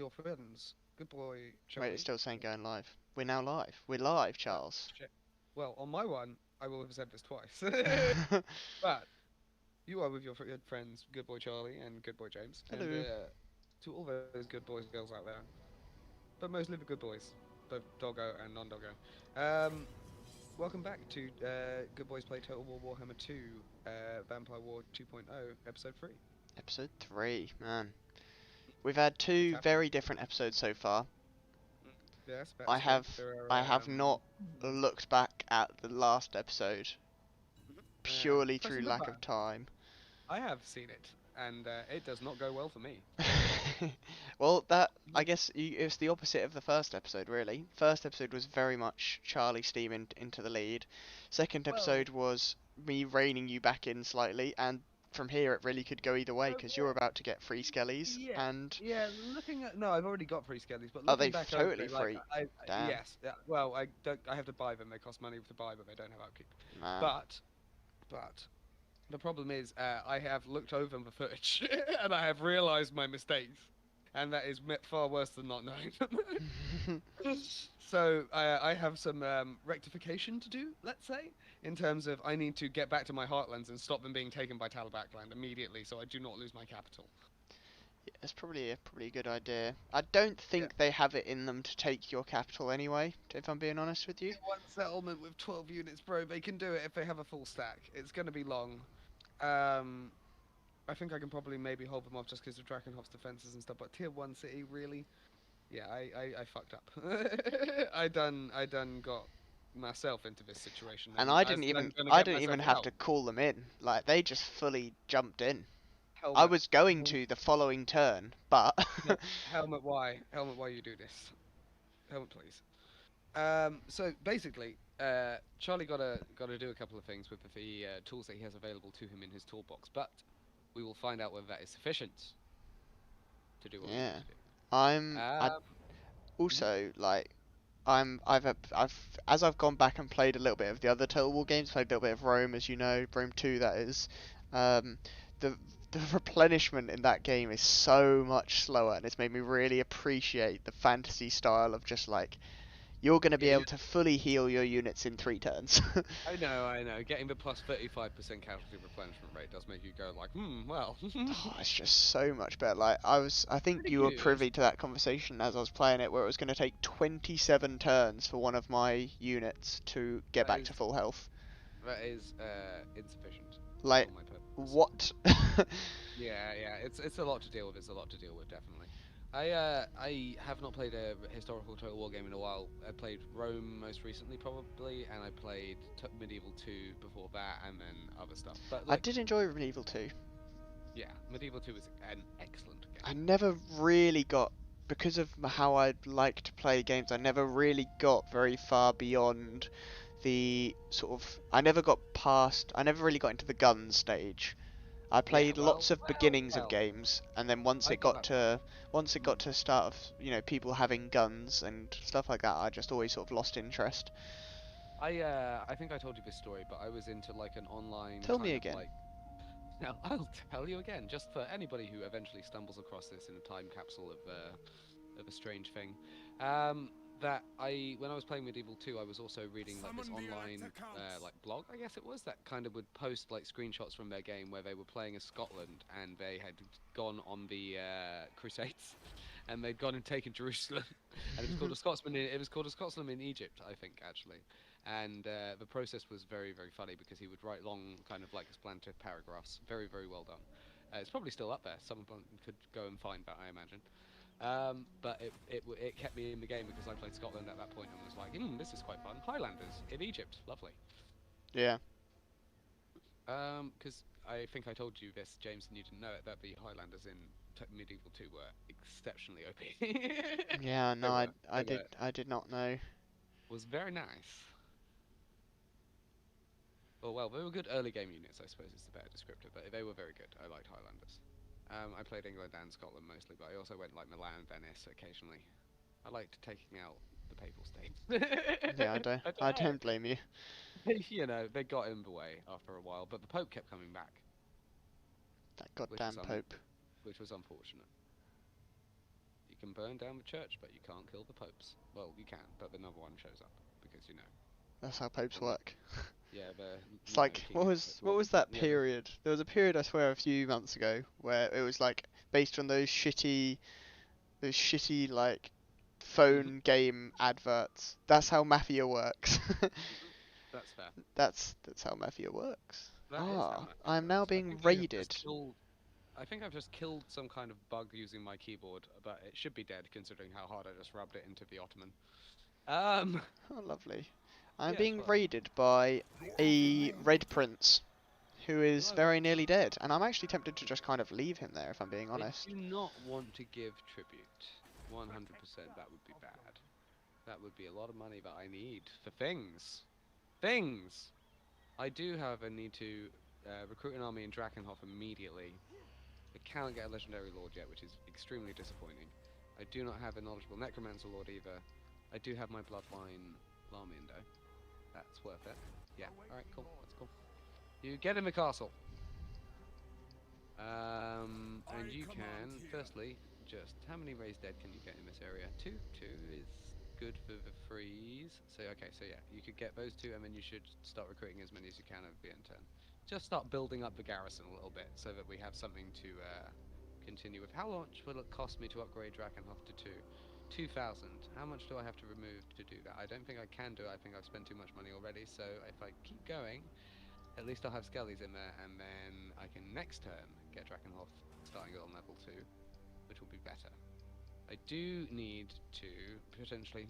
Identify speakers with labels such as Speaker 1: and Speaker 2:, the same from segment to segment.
Speaker 1: your friends, Good Boy
Speaker 2: Wait, it's
Speaker 1: Charlie.
Speaker 2: still saying going live. We're now live. We're live,
Speaker 1: Oh,
Speaker 2: Charles.
Speaker 1: shit. Well, on my one, I will have said this twice. But you are with your good friends, Good Boy Charlie and Good Boy James, and
Speaker 2: Hello.
Speaker 1: to all those good boys and girls out there, but mostly the good boys, both doggo and non-doggo. Welcome back to Good Boys Play Total War Warhammer 2, Vampire War 2.0, Episode 3.
Speaker 2: Episode 3, man. We've had
Speaker 1: It's
Speaker 2: two
Speaker 1: happening.
Speaker 2: very different episodes so far.
Speaker 1: Yes,
Speaker 2: I
Speaker 1: that's true.
Speaker 2: have
Speaker 1: There
Speaker 2: I
Speaker 1: are
Speaker 2: have not looked back at the last episode purely through
Speaker 1: especially
Speaker 2: lack
Speaker 1: Goodbye.
Speaker 2: of time.
Speaker 1: I have seen it, and it does not go well for me.
Speaker 2: Well, that I guess it's the opposite of the first episode, really. First episode was very much Charlie steaming into the lead. Second
Speaker 1: Well,
Speaker 2: episode was me reining you back in slightly, and from here it really could go either way because you're
Speaker 1: well,
Speaker 2: about to get free skellies,
Speaker 1: yeah,
Speaker 2: and
Speaker 1: yeah. Looking at no, I've already got free skellies, but
Speaker 2: are they
Speaker 1: looking back over
Speaker 2: totally
Speaker 1: it, like
Speaker 2: free? Damn,
Speaker 1: yes, yeah, well, I don't. I have to buy them. They cost money to buy, but they don't have upkeep.
Speaker 2: man.
Speaker 1: But, but the problem is, I have looked over the footage and I have realised my mistakes, and that is far worse than not knowing them. So I have some rectification to do, let's say, in terms of I need to get back to my heartlands and stop them being taken by Talabakland immediately, so I do not lose my capital.
Speaker 2: It's probably a good idea. I don't
Speaker 1: Yeah.
Speaker 2: think they have it in them to take your capital anyway, if I'm being honest with you.
Speaker 1: Tier 1 settlement with 12 units, bro. They can do it if they have a full stack. It's going to be long. Um, I think I can probably maybe hold them off just because of Drakenhoff's defenses and stuff, but Tier 1 city, really? Yeah, I fucked up. I done got myself into this situation,
Speaker 2: And
Speaker 1: and
Speaker 2: I
Speaker 1: I
Speaker 2: didn't
Speaker 1: said I'm
Speaker 2: even
Speaker 1: going to
Speaker 2: I
Speaker 1: get
Speaker 2: didn't even
Speaker 1: myself
Speaker 2: have
Speaker 1: out.
Speaker 2: to call them in. Like they just fully jumped in. I
Speaker 1: Helmet.
Speaker 2: was going to the following turn, but
Speaker 1: Helmet, why? Helmet, why you do this? Helmet, please. So basically, Charlie gotta do a couple of things with the tools that he has available to him in his toolbox, but we will find out whether that is sufficient to do what we need
Speaker 2: yeah.
Speaker 1: to do.
Speaker 2: I
Speaker 1: Mhm.
Speaker 2: also like I've as I've gone back and played a little bit of the other Total War games, played a little bit of Rome, as you know, Rome 2 that is. Um, the the replenishment in that game is so much slower, and it's made me really appreciate the fantasy style of just like you're going to be
Speaker 1: Yeah,
Speaker 2: able to fully heal your units in 3 turns.
Speaker 1: I know, I know. Getting the plus 35% casualty replenishment rate does make you go like, well,
Speaker 2: Oh, it's just so much better. I think
Speaker 1: pretty
Speaker 2: you were
Speaker 1: good.
Speaker 2: privy to that conversation as I was playing it, where it was going to take 27 turns for one of my units to get
Speaker 1: That
Speaker 2: back
Speaker 1: is
Speaker 2: to full health.
Speaker 1: that is insufficient for
Speaker 2: Like,
Speaker 1: my purposes.
Speaker 2: what?
Speaker 1: Yeah, yeah, it's a lot to deal with. It's a lot to deal with, definitely. I have not played a historical Total War game in a while. I played Rome most recently, probably, and I played Medieval 2 before that, and then other stuff. But
Speaker 2: I
Speaker 1: like,
Speaker 2: did enjoy Medieval 2.
Speaker 1: yeah, Medieval 2 is an excellent
Speaker 2: I
Speaker 1: game.
Speaker 2: never really got, because of how I like to play games, I never really got very far beyond the sort of. I never really got into the gun stage. I
Speaker 1: Yeah,
Speaker 2: played
Speaker 1: well,
Speaker 2: lots of
Speaker 1: well,
Speaker 2: beginnings of
Speaker 1: well.
Speaker 2: games, and then
Speaker 1: I got that far.
Speaker 2: once it got to start of people having guns and stuff like that, I just always sort of lost interest.
Speaker 1: I think I told you this story, but I was into like an online
Speaker 2: Tell me
Speaker 1: kind of
Speaker 2: again.
Speaker 1: like. Now I'll tell you again, just for anybody who eventually stumbles across this in a time capsule of a strange thing. Um, that when I was playing Medieval 2, I was also reading like this online like blog, I guess it was, that kind of would post like screenshots from their game where they were playing as Scotland and they had gone on the Crusades, and they'd gone and taken Jerusalem, and it was called a Scotsman. It was called a Scotsman in Egypt, I think, actually. And the process was very, very funny because he would write long, kind of like explanatory paragraphs. Very, very well done. It's probably still up there. Someone could go and find that, I imagine. But it kept me in the game because I played Scotland at that point and was like, this is quite fun. Highlanders in Egypt, lovely.
Speaker 2: Yeah.
Speaker 1: Because I think I told you this, James, and you didn't know it, that the Highlanders in Medieval 2 were exceptionally OP.
Speaker 2: Yeah, no,
Speaker 1: They were.
Speaker 2: I
Speaker 1: They
Speaker 2: did
Speaker 1: were.
Speaker 2: I did not know.
Speaker 1: Was very nice. Well, they were good early game units, I suppose is the better descriptor, but they were very good. I liked Highlanders. I played England and Scotland mostly, but I also went like Milan, Venice occasionally. I liked taking out the Papal States.
Speaker 2: Yeah,
Speaker 1: I don't
Speaker 2: I
Speaker 1: know.
Speaker 2: don't blame you.
Speaker 1: They got in the way after a while, but the Pope kept coming back,
Speaker 2: That
Speaker 1: which was
Speaker 2: goddamn Pope.
Speaker 1: which was unfortunate can burn down the church, but you can't kill the popes. Well, you can, but another one shows up because you know.
Speaker 2: That's how popes
Speaker 1: Well,
Speaker 2: work.
Speaker 1: yeah, the
Speaker 2: It's like
Speaker 1: king
Speaker 2: what
Speaker 1: is
Speaker 2: was
Speaker 1: well,
Speaker 2: that
Speaker 1: yeah,
Speaker 2: period? There was a period I swear a few months ago where it was like based on those shitty like phone game adverts. That's how mafia works.
Speaker 1: that's fair.
Speaker 2: That's how mafia works.
Speaker 1: That is how
Speaker 2: Ah,
Speaker 1: mafia
Speaker 2: I'm now
Speaker 1: works.
Speaker 2: being raided.
Speaker 1: I think I've just killed some kind of bug using my keyboard, but it should be dead considering how hard I just rubbed it into the ottoman.
Speaker 2: Oh, lovely. I'm
Speaker 1: Yes,
Speaker 2: being
Speaker 1: well,
Speaker 2: raided by a red prince who is
Speaker 1: no,
Speaker 2: very nearly dead, and I'm actually tempted to just kind of leave him there if I'm being
Speaker 1: I
Speaker 2: honest.
Speaker 1: do not want to give tribute. 100%, that would be bad. That would be a lot of money that I need for things. Things! I do, however, need to recruit an army in Drakenhof immediately. I cannot get a legendary lord yet, which is extremely disappointing. I do not have a knowledgeable necromancer lord either. I do have my bloodline Larmindo. That's worth it. Yeah, alright, cool. That's cool. You get in the castle. And you can, firstly, just, how many raised dead can you get in this area? Two? Two is good for the freeze. So, okay, so yeah, you could get those two, and then you should start recruiting as many as you can over the end turn. Just start building up the garrison a little bit, so that we have something to continue with. How much will it cost me to upgrade Drakenhof to 2? 2,000. How much do I have to remove to do that? I don't think I can do it. I think I've spent too much money already, so if I keep going, at least I'll have Skellies in there, and then I can next turn get Drakenhof starting on level 2, which will be better. I do need to potentially.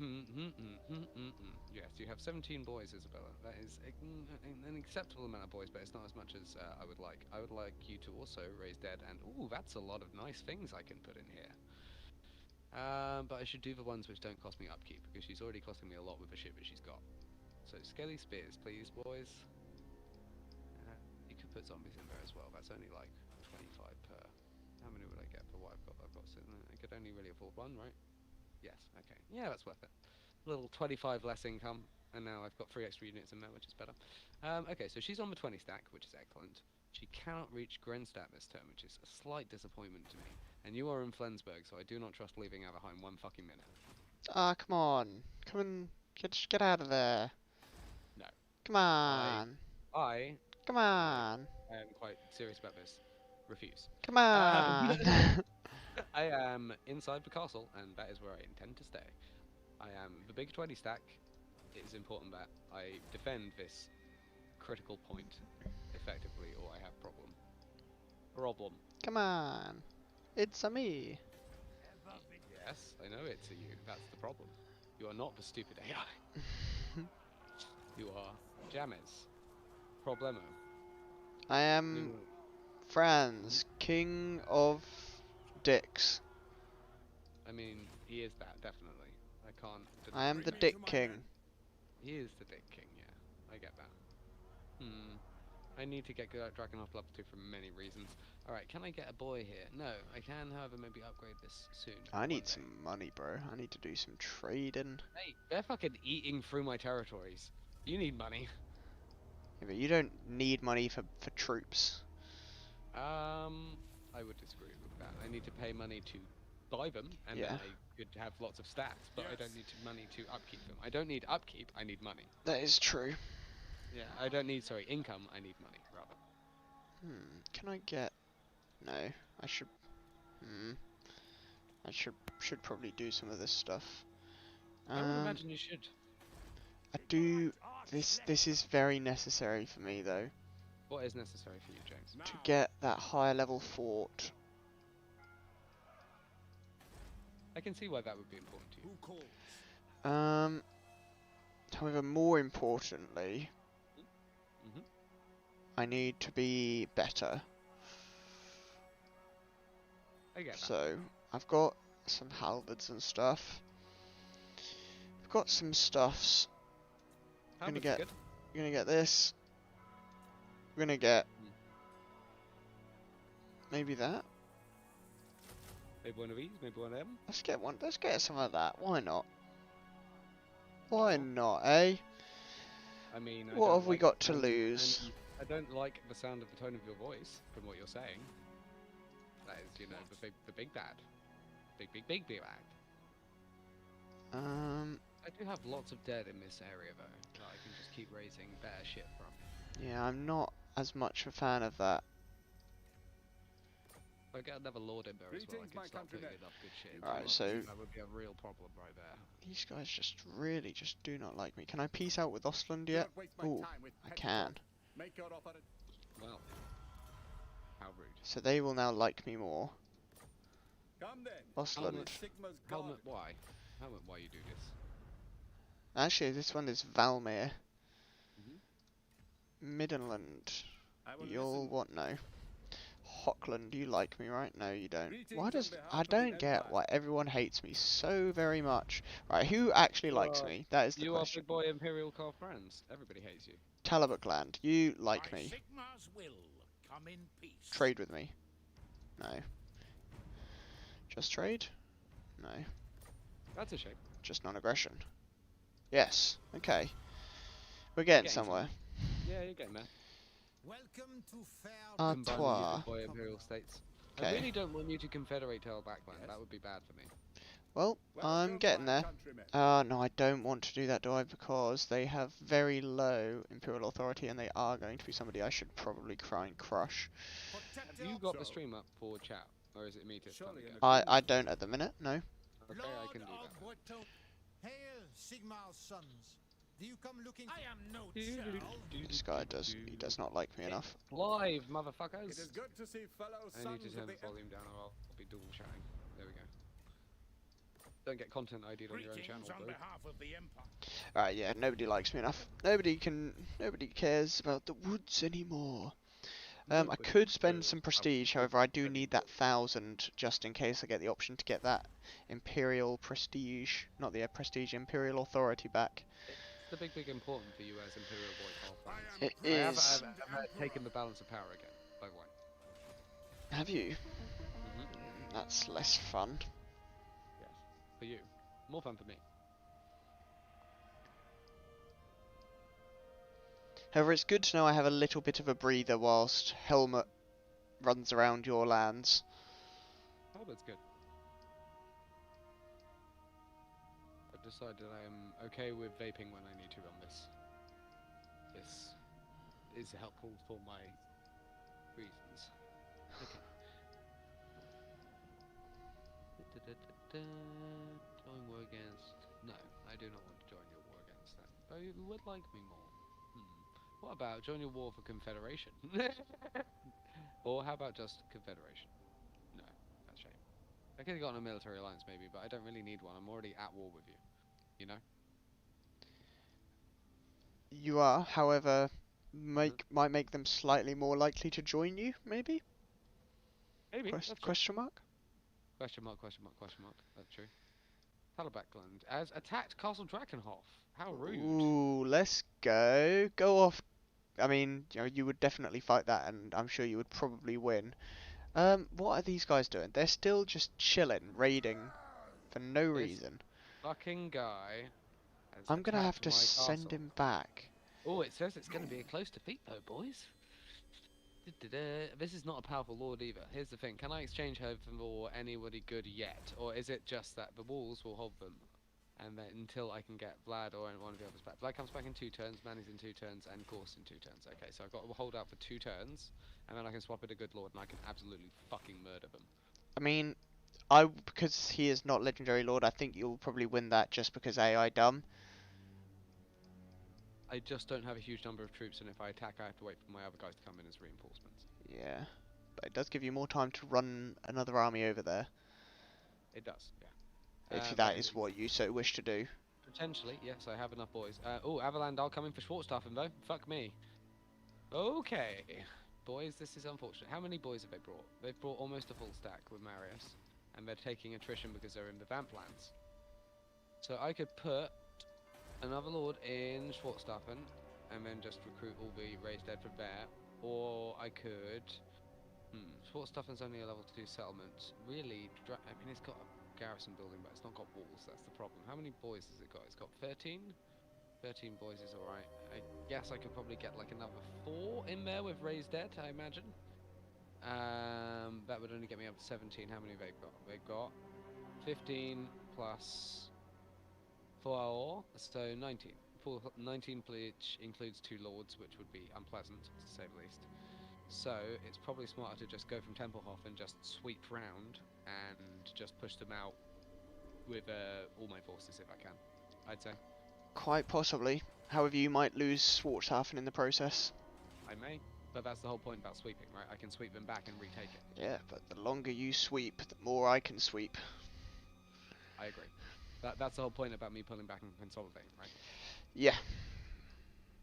Speaker 1: Yes, you have 17 boys, Isabella. That is an acceptable amount of boys, but it's not as much as I would like. I would like you to also raise dead, and ooh, that's a lot of nice things I can put in here. But I should do the ones which don't cost me upkeep, because she's already costing me a lot with the shit that she's got. So Skelly Spears, please, boys. You could put zombies in there as well. That's only like 25 per. How many would I get for what I've got? I could only really afford one, right? Yes. Okay. Yeah, that's worth it. A little 25 less income, and now I've got 3 extra units in there, which is better. Okay, so she's on the 20 stack, which is excellent. She cannot reach Grenstadt this turn, which is a slight disappointment to me. And you are in Flensburg, so I do not trust leaving Averheim 1 fucking minute.
Speaker 2: Ah, come on. Come and get out of there.
Speaker 1: No.
Speaker 2: Come on.
Speaker 1: I
Speaker 2: Come on.
Speaker 1: I am quite serious about this. Refuse.
Speaker 2: Come on.
Speaker 1: I am inside the castle, and that is where I intend to stay. I am the big 20 stack. It is important that I defend this critical point effectively, or I have problem.
Speaker 2: Come on. It's a me.
Speaker 1: Yes, I know it's a you. That's the problem. You are not the stupid AI. You are James. Problemo.
Speaker 2: I am Franz, king of dicks.
Speaker 1: I mean, he is that, definitely. I can't
Speaker 2: I am
Speaker 1: deny
Speaker 2: the
Speaker 1: that.
Speaker 2: dick king.
Speaker 1: He is the Dick King, yeah. I get that. I need to get Drakenhof level 2 for many reasons. Alright, can I get a boy here? No, I can, however, maybe upgrade this soon.
Speaker 2: I need some money, bro. I need to do some trading.
Speaker 1: Hey, they're fucking eating through my territories. You need money.
Speaker 2: Yeah, but you don't need money for troops.
Speaker 1: I would disagree with that. I need to pay money to buy them, and then I could have lots of stats, but I don't need money to upkeep them. I don't need upkeep, I need money.
Speaker 2: That is true.
Speaker 1: Yeah, I don't need, income, I need money, rather.
Speaker 2: Can I get... No, I should... I should probably do some of this stuff.
Speaker 1: I would imagine you should.
Speaker 2: I do... This is very necessary for me, though.
Speaker 1: What is necessary for you, James?
Speaker 2: To get that higher level fort.
Speaker 1: I can see why that would be important to you.
Speaker 2: However, more importantly, I need to be better.
Speaker 1: I get that.
Speaker 2: So, I've got some halberds and stuff. I've got some stuffs. I'm gonna get this. We're gonna get maybe that.
Speaker 1: Maybe one of these, maybe one of them.
Speaker 2: Let's get some of that. Why not? Why not, eh?
Speaker 1: I mean,
Speaker 2: what have we got to lose?
Speaker 1: I don't like the sound of the tone of your voice from what you're saying. That is, the big bad. big bag. I do have lots of dead in this area though, that I can just keep raising better shit from.
Speaker 2: Yeah, I'm not as much a fan of that.
Speaker 1: If I get another lord in there as well, I can start putting enough good shit into
Speaker 2: Right,
Speaker 1: it.
Speaker 2: so
Speaker 1: That would be a real problem right there.
Speaker 2: these guys just really just do not like me. Can I peace out with Ostland yet? Oh, I can.
Speaker 1: Well, how rude.
Speaker 2: So they will now like me more. Ostland.
Speaker 1: Helmet, why? Helmet, why you do this?
Speaker 2: Actually, this one is Valmir.
Speaker 1: Mm-hmm.
Speaker 2: Middenland. You'll what? No. Hockland, you like me, right? No, you don't. Why does... I don't get why everyone hates me so very much. Right, who actually likes me? That is the
Speaker 1: You
Speaker 2: question.
Speaker 1: are big boy Imperial car friends. Everybody hates you.
Speaker 2: Talabukland, you like me. Trade with me. No. Just trade? No.
Speaker 1: That's a shame.
Speaker 2: Just non-aggression. Yes. Okay. We're getting somewhere.
Speaker 1: Yeah, you're getting there.
Speaker 3: Welcome to fair
Speaker 2: Artois.
Speaker 1: Big boy Imperial States. I
Speaker 2: Okay.
Speaker 1: really don't want you to confederate Backland. That would be bad for me.
Speaker 2: Well, I'm getting there. No, I don't want to do that, do I? Because they have very low imperial authority, and they are going to be somebody I should probably try and crush.
Speaker 1: Have you got the stream up for chat, or is it me to tell you?
Speaker 2: I don't at the minute. No.
Speaker 1: Okay, I can do that.
Speaker 3: Hail, Sigmar's sons. Do you come looking? I am no child.
Speaker 2: This guy does not like me enough.
Speaker 1: Live, motherfuckers!
Speaker 4: It is good to see fellow
Speaker 1: I need to turn the volume down, or I'll be dual chatting. There we go. Don't get content ID'd on your own channel, though.
Speaker 2: Alright, yeah, nobody likes me enough. Nobody cares about the woods anymore. I could spend some prestige, however I do need that 1,000 just in case I get the option to get that Imperial prestige, not the prestige, Imperial authority back.
Speaker 1: It's the big important for you as Imperial Boy Half.
Speaker 2: It is.
Speaker 1: I've taken the balance of power again, by the way.
Speaker 2: Have you? That's less fun.
Speaker 1: Yes, for you. More fun for me.
Speaker 2: However, it's good to know I have a little bit of a breather whilst Helmut runs around your lands.
Speaker 1: Oh, that's good. I've decided I am okay with vaping when I need to on this. This is helpful for my reasons. Okay. Join war against... No, I do not want to join your war against them. Though you would like me more. What about join your war for Confederation? Or how about just Confederation? No, that's a shame. I could have gotten a military alliance maybe, but I don't really need one. I'm already at war with you. You know?
Speaker 2: You are, however, might make them slightly more likely to join you, maybe?
Speaker 1: Maybe.
Speaker 2: Question mark?
Speaker 1: Question mark. That's true. Talabakland has attacked Castle Drakenhof. How rude.
Speaker 2: Ooh, let's go. Go off. I mean, you know, you would definitely fight that, and I'm sure you would probably win. What are these guys doing? They're still just chilling, raiding, for no reason.
Speaker 1: Fucking guy.
Speaker 2: I'm gonna have to send him back.
Speaker 1: Oh, it says it's gonna be a close defeat though, boys. This is not a powerful lord either. Here's the thing, can I exchange her for anybody good yet? Or is it just that the walls will hold them? And then until I can get Vlad or one of the others back. Vlad comes back in 2 turns, Manny's in 2 turns, and Gorse in 2 turns. Okay, so I've got to hold out for 2 turns, and then I can swap it a good lord, and I can absolutely fucking murder them.
Speaker 2: I mean, because he is not legendary lord, I think you'll probably win that just because AI dumb.
Speaker 1: I just don't have a huge number of troops, and if I attack, I have to wait for my other guys to come in as reinforcements.
Speaker 2: Yeah, but it does give you more time to run another army over there.
Speaker 1: It does, yeah.
Speaker 2: If that is what you so wish to do.
Speaker 1: Potentially, yes, I have enough boys. Oh, Avalandal coming for Schwarzstaffen though. Fuck me. Okay. Boys, this is unfortunate. How many boys have they brought? They've brought almost a full stack with Marius. And they're taking attrition because they're in the Vamp lands. So I could put another lord in Schwarzstaffen and then just recruit all the raised dead from there. Or I could... Schwarzstaffen's only a level 2 settlement. Really, I mean, it's got a garrison building, but it's not got walls. That's the problem. How many boys has it got? It's got 13. 13 boys is alright. I guess I could probably get like another 4 in there with raised dead, I imagine. That would only get me up to 17. How many have they got? They've got 15 plus 4, so 19. 19 which includes 2 lords, which would be unpleasant, to say the least. So it's probably smarter to just go from Templehof and just sweep round and just push them out with all my forces if I can, I'd say.
Speaker 2: Quite possibly. However, you might lose Schwarzhafen in the process.
Speaker 1: I may, but that's the whole point about sweeping, right? I can sweep them back and retake it.
Speaker 2: Yeah, but the longer you sweep, the more I can sweep.
Speaker 1: I agree. That's the whole point about me pulling back and consolidating, right?
Speaker 2: Yeah.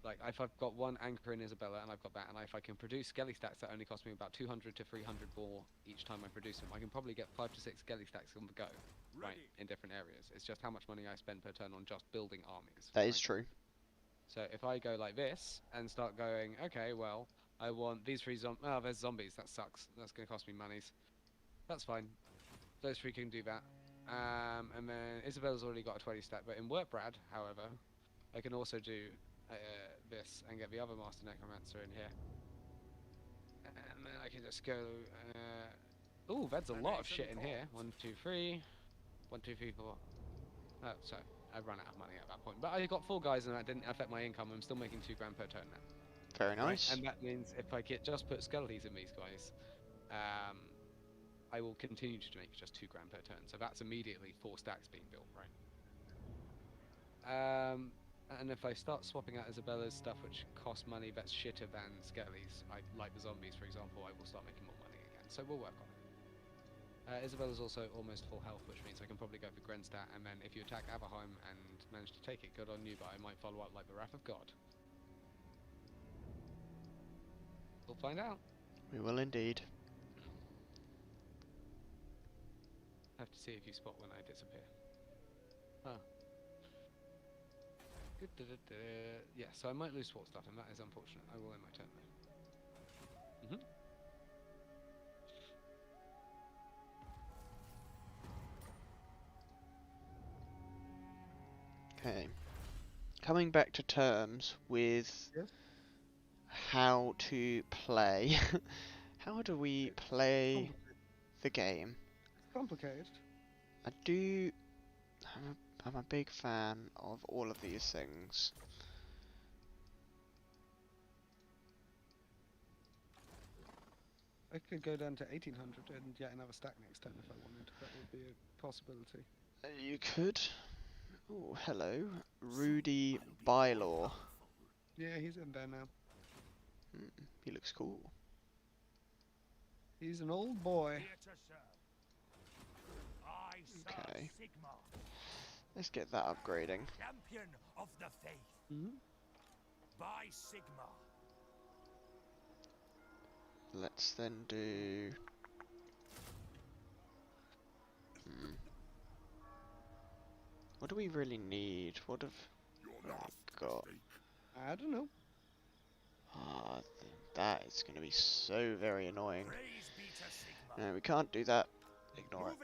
Speaker 1: Like, if I've got 1 anchor in Isabella and I've got that, and if I can produce skelly stacks that only cost me about 200 to 300 more each time I produce them, I can probably get 5 to 6 skelly stacks on the go, right, in different areas. It's just how much money I spend per turn on just building armies.
Speaker 2: That is true.
Speaker 1: So if I go like this and start going, okay, well, I want these 3 zombies. Oh, there's zombies. That sucks. That's going to cost me monies. That's fine. Those 3 can do that. And then Isabella's already got a 20 stack, but in Wertbrad, however, I can also do this and get the other Master Necromancer in here. And then I can just go... oh, that's a lot of shit in here. 1, 2, 3. 1, 2, 3, 4. Oh, so I ran out of money at that point. But I got 4 guys and that didn't affect my income. I'm still making 2 grand per turn now.
Speaker 2: Very nice.
Speaker 1: Right? And that means if I just put skeletons in these guys, I will continue to make just 2 grand per turn. So that's immediately 4 stacks being built, right? And if I start swapping out Isabella's stuff, which costs money that's shitter than skellies, like the zombies, for example, I will start making more money again. So we'll work on it. Isabella's also almost full health, which means I can probably go for Grenstadt, and then if you attack Averheim and manage to take it, good on you, but I might follow up like the Wrath of God. We'll find out.
Speaker 2: We will indeed.
Speaker 1: Have to see if you spot when I disappear. Huh. Yeah, so I might lose sword stuff, and that is unfortunate. I will end my turn though.
Speaker 2: Okay. Coming back to terms with how to play. How do we play the game?
Speaker 1: It's complicated.
Speaker 2: I'm a big fan of all of these things.
Speaker 1: I could go down to 1800 and get another stack next turn if I wanted. That would be a possibility.
Speaker 2: You could. Oh, hello. Rudy Bylaw.
Speaker 1: Yeah, he's in there now.
Speaker 2: He looks cool.
Speaker 1: He's an old boy.
Speaker 2: Okay. Let's get that upgrading.
Speaker 3: Champion of the faith. By Sigma.
Speaker 2: Let's then do... What do we really need? What have we got?
Speaker 1: I don't know.
Speaker 2: Ah, that is going to be so very annoying. No, we can't do that. Ignore it.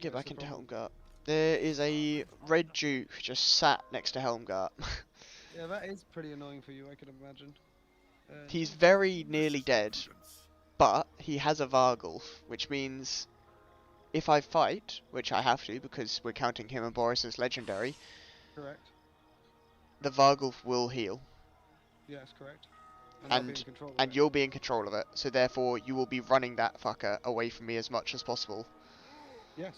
Speaker 2: Get back into Helmgart. There is a red duke just sat next to Helmgart.
Speaker 1: Yeah, that is pretty annoying for you, I can imagine.
Speaker 2: He's very nearly dead, but he has a Vargulf, which means if I fight, which I have to because we're counting him and Boris as legendary,
Speaker 1: correct.
Speaker 2: the Vargulf will heal.
Speaker 1: Yes, correct.
Speaker 2: And you'll be in control of it, so therefore you will be running that fucker away from me as much as possible.
Speaker 1: Yes.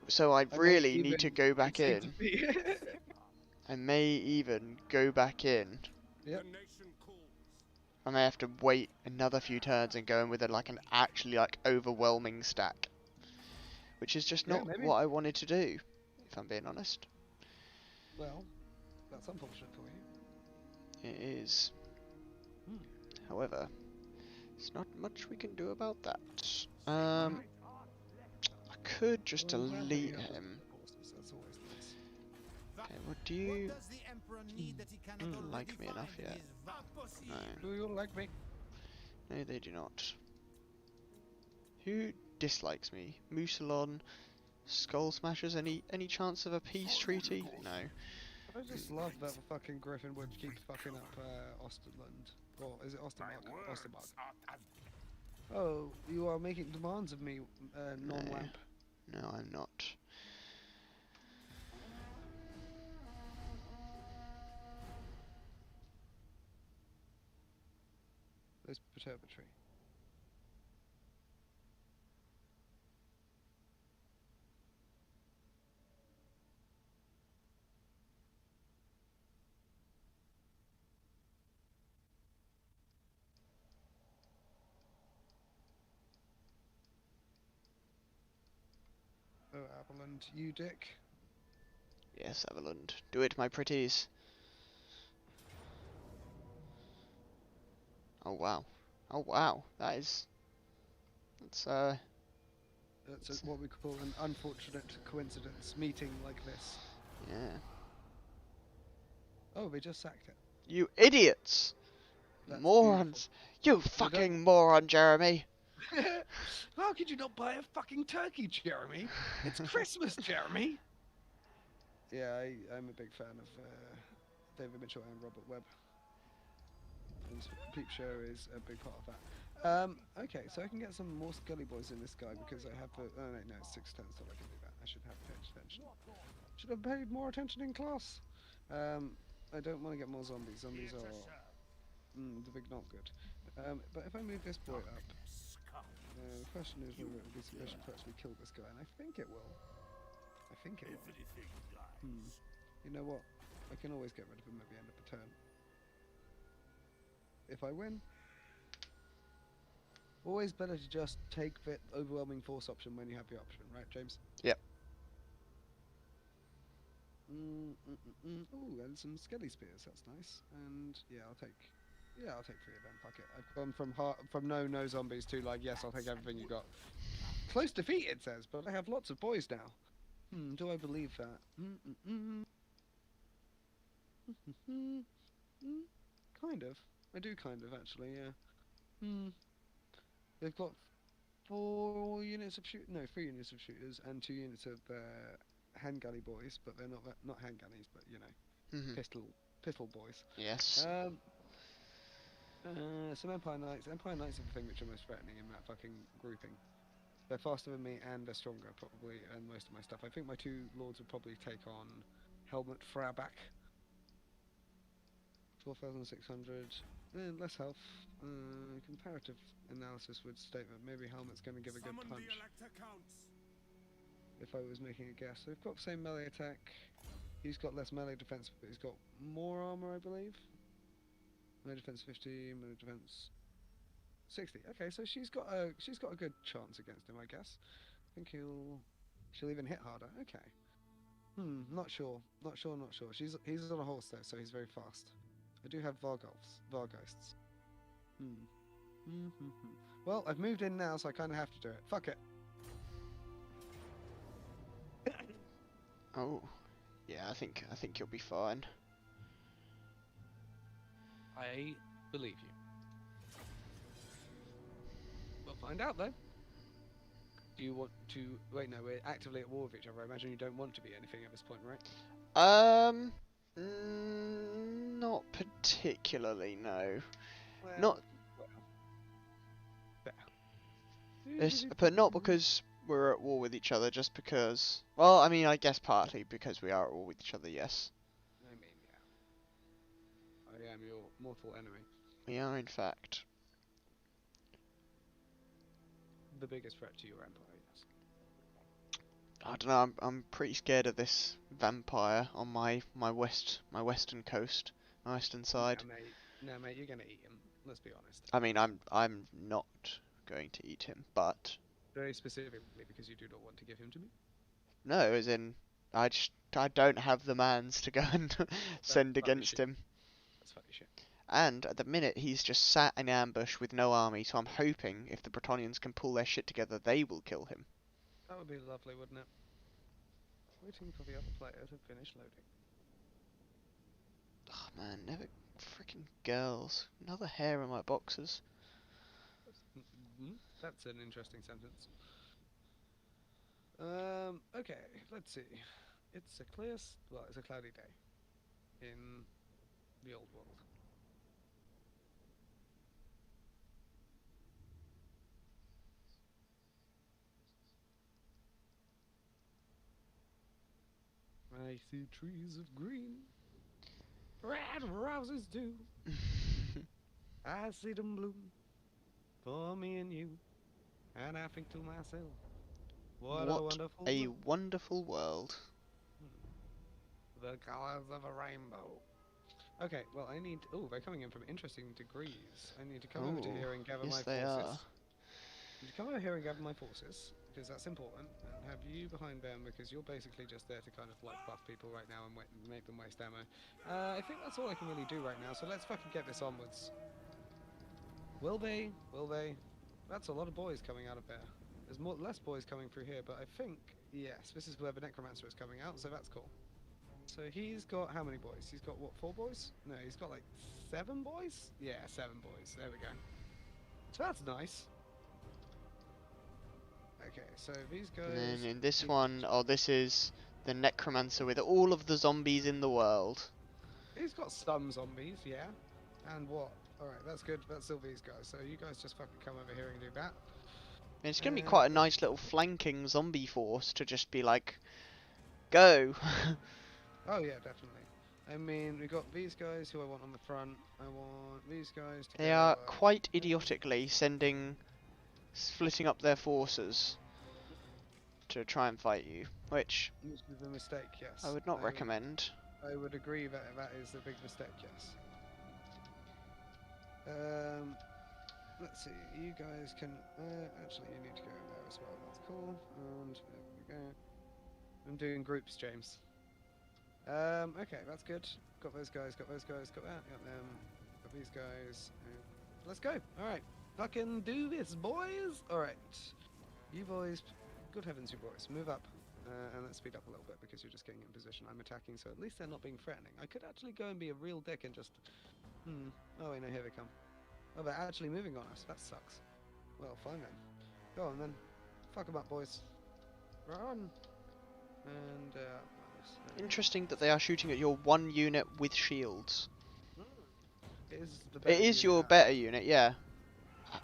Speaker 2: So I really need to go back in. I may even go back in.
Speaker 1: Yep.
Speaker 2: I may have to wait another few turns and go in with an actually overwhelming stack, which is just not what I wanted to do, if I'm being honest.
Speaker 1: Well, that's unfortunate for you.
Speaker 2: It is. However, there's not much we can do about that. I could just delete him. Okay, what do you like me enough yet? No.
Speaker 1: Do you like me?
Speaker 2: No, they do not. Who dislikes me? Musalon, Skull Smashers, any chance of a peace treaty? No.
Speaker 1: I just love that the fucking Griffin would keep fucking up Osterland. Or is it Ostermark? Ostermark. Oh, you are making demands of me, non-lamp.
Speaker 2: No, I'm not.
Speaker 1: Those perturbatory. Oh, Aberland, you dick.
Speaker 2: Yes, Everland. Do it, my pretties. Oh wow. Oh wow. That's
Speaker 1: That's what we call an unfortunate coincidence meeting like this.
Speaker 2: yeah.
Speaker 1: Oh, they just sacked it.
Speaker 2: You idiots!
Speaker 1: That's
Speaker 2: Morons! You
Speaker 1: They don't-
Speaker 2: fucking moron, Jeremy!
Speaker 1: How could you not buy a fucking turkey, Jeremy? It's Christmas, Jeremy. Yeah, I'm a big fan of David Mitchell and Robert Webb. And Peep Show is a big part of that. Okay, so I can get some more Scully Boys in this guy because I have the. Oh no, it's 6 turns till I can do that. I should have paid attention. Should have paid more attention in class. I don't want to get more zombies. Zombies are the big not good. But if I move this boy up, the question is whether it will be sufficient to actually kill this guy, and I think it will. I think it will. You know what? I can always get rid of him at the end of the turn. If I win, always better to just take the overwhelming force option when you have the option, right, James?
Speaker 2: Yep.
Speaker 1: Ooh, and some Skelly Spears, that's nice. And yeah, I'll take 3 of them, fuck it. I've gone from no zombies to like, yes, I'll take everything you got. Close defeat, it says, but I have lots of boys now. Do I believe that? Kind of. I do kind of, actually, yeah. They've got 4 units of no, 3 units of shooters and 2 units of hand gunny boys, but they're not hand gunnies, but you know, pistol boys.
Speaker 2: Yes.
Speaker 1: Some Empire Knights. Empire Knights are the thing which are most threatening in that fucking grouping. They're faster than me and they're stronger, probably, and most of my stuff. I think my 2 lords would probably take on Helmut Frauback. 4,600. Less health. Comparative analysis would state that maybe Helmut's going to give a good punch. If I was making a guess. So we've got the same melee attack. He's got less melee defense, but he's got more armor, I believe. Melee defense 50, melee defense 60. Okay, so she's got a good chance against him, I guess. I think she'll even hit harder. Okay. Not sure. He's on a horse though, so he's very fast. I do have Vargeists. Well, I've moved in now, so I kind of have to do it. Fuck it.
Speaker 2: Oh. Yeah, I think you'll be fine.
Speaker 1: I believe you. We'll find out though. Do you want to... Wait, no, we're actively at war with each other. I imagine you don't want to be anything at this point, right?
Speaker 2: Not particularly, no.
Speaker 1: Well,
Speaker 2: Not... but not because we're at war with each other, just because... Well, I mean, I guess partly because we are at war with each other, yes.
Speaker 1: I mean, yeah. I am your mortal enemy.
Speaker 2: We are, in fact.
Speaker 1: The biggest threat to your empire, yes.
Speaker 2: I don't know, I'm pretty scared of this vampire on my western coast, my western side.
Speaker 1: No, mate, you're gonna eat him. Let's be honest.
Speaker 2: I mean, I'm not going to eat him, but
Speaker 1: Very specifically because you do not want to give him to me.
Speaker 2: no, as in I don't have the mans to go and send against him.
Speaker 1: That's funny shit.
Speaker 2: And at the minute, he's just sat in ambush with no army, so I'm hoping if the Bretonnians can pull their shit together, they will kill him.
Speaker 1: That would be lovely, wouldn't it? Waiting for the other player to finish loading.
Speaker 2: Oh man, never freaking girls. Another hair in my boxers.
Speaker 1: That's an interesting sentence. Okay, let's see. It's a it's a cloudy day in the old world. I see trees of green, red roses do. I see them bloom for me and you, and I think to myself, what a wonderful
Speaker 2: a
Speaker 1: world.
Speaker 2: wonderful world.
Speaker 1: The colors of a rainbow. Okay, well I need. Oh, they're coming in from interesting degrees. I need to come over to
Speaker 2: Oh,
Speaker 1: here and gather
Speaker 2: yes
Speaker 1: my
Speaker 2: they
Speaker 1: forces.
Speaker 2: are.
Speaker 1: I need to come over here and gather my forces because that's important. And have you behind them because you're basically just there to kind of like buff people right now and make them waste ammo. I think that's all I can really do right now. So let's fucking get this onwards. Will they? Will they? That's a lot of boys coming out of there. There's less boys coming through here, but I think yes, this is where the necromancer is coming out. So that's cool. So he's got how many boys? He's got what, 4 boys? No, he's got like 7 boys? Yeah, 7 boys. There we go. So that's nice. Okay, so these guys...
Speaker 2: And then in this one, oh, this is the necromancer with all of the zombies in the world.
Speaker 1: He's got some zombies, yeah. And what? Alright, that's good. That's still these guys. So you guys just fucking come over here and do that.
Speaker 2: And it's going to be quite a nice little flanking zombie force to just be like, go!
Speaker 1: Oh yeah, definitely. I mean, we got these guys who I want on the front. I want these guys to
Speaker 2: They
Speaker 1: go,
Speaker 2: are quite idiotically splitting up their forces to try and fight you, which
Speaker 1: which is a mistake, yes.
Speaker 2: I would not recommend.
Speaker 1: I would agree that that is a big mistake, yes. Let's see, you guys can, actually you need to go in there as well, that's cool, and there we go. I'm doing groups, James. Okay, that's good. Got those guys, got those guys, got that, got them, got these guys. Let's go. Alright, fucking do this, boys! Alright, you boys, good heavens, you boys, move up. And let's speed up a little bit because you're just getting in position. I'm attacking, so at least they're not being threatening. I could actually go and be a real dick and just... Oh, wait, no, here they come. Oh, they're actually moving on us. That sucks. Well, fine then. Go on then. Fuck them up, boys. Run! And,
Speaker 2: Interesting that they are shooting at your one unit with shields.
Speaker 1: It
Speaker 2: It is your better unit, yeah.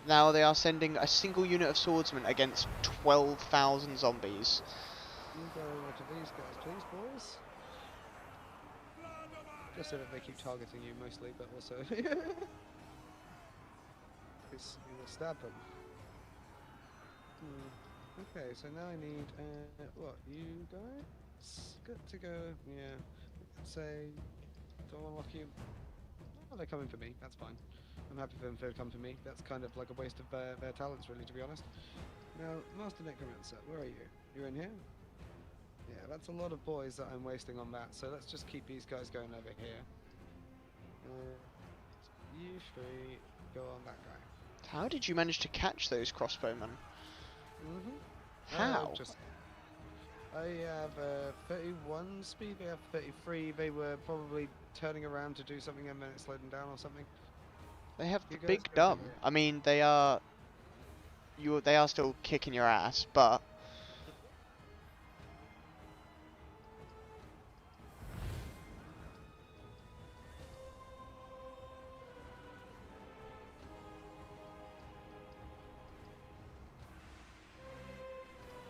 Speaker 2: Now they are sending a single unit of swordsmen against 12,000 zombies.
Speaker 1: You go over to these guys, please, boys. Just so that they keep targeting you mostly, but also... because you will stab them. Okay, so now I need, what, you guys? Good to go, yeah. Say, don't unlock you. Oh, they're coming for me, that's fine. I'm happy for them to come for me. That's kind of like a waste of their talents, really, to be honest. Now, Master Necromancer, where are you? You're in here? Yeah, that's a lot of boys that I'm wasting on that, so let's just keep these guys going over here. You three, go on that guy.
Speaker 2: How did you manage to catch those crossbowmen? How?
Speaker 1: I have 31 speed, they have 33. They were probably turning around to do something and then it slowed them down or something.
Speaker 2: They have
Speaker 1: You
Speaker 2: the
Speaker 1: guys
Speaker 2: big
Speaker 1: go
Speaker 2: dumb.
Speaker 1: for it.
Speaker 2: I mean, they are still kicking your ass, but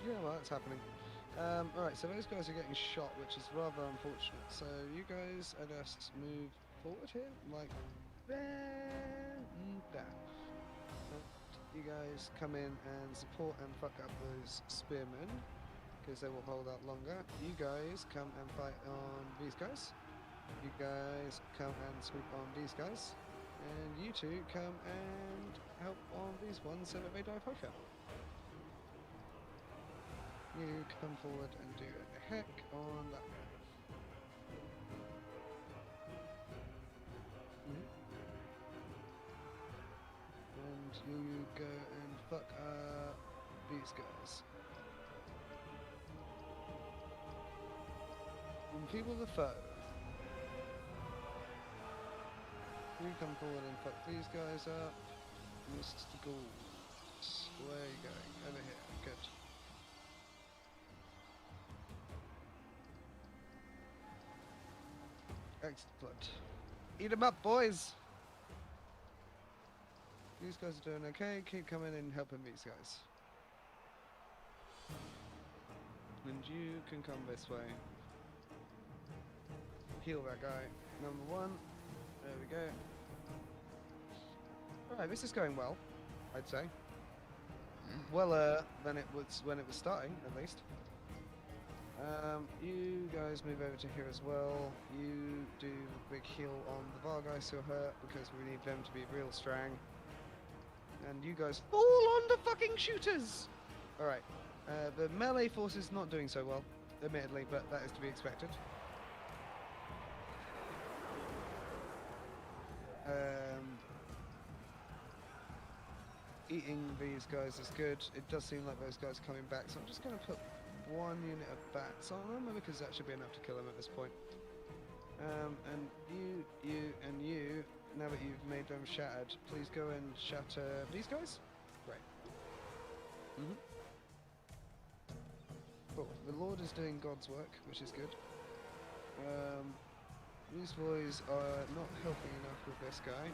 Speaker 1: Yeah, well, that's happening. Alright, so those guys are getting shot, which is rather unfortunate. So you guys, I just move forward here, like there, and there. You guys come in and support and fuck up those spearmen, because they will hold out longer. You guys come and fight on these guys. You guys come and sweep on these guys. And you two come and help on these ones so that they die quicker. You come forward and do a heck on that guy. And you go and fuck up these guys. And people the foe. You come forward and fuck these guys up. Mr. Ghouls. Where are you going? Over here. Good. Excellent. Eat 'em up, boys! These guys are doing okay. Keep coming and helping these guys. And you can come this way. heal that guy. Number 1. There we go. Alright, this is going well, I'd say. Weller than it was when it was starting, at least. You guys move over to here as well. You do the big heal on the bar guys who are hurt, because we need them to be real strong. And you guys fall on the fucking shooters! Alright, the melee force is not doing so well, admittedly, but that is to be expected. Eating these guys is good. It does seem like those guys are coming back, so I'm just going to put 1 unit of bats on them, because that should be enough to kill them at this point. And you, and you, now that you've made them shattered, please go and shatter these guys. Great. Cool. The Lord is doing God's work, which is good. These boys are not helping enough with this guy.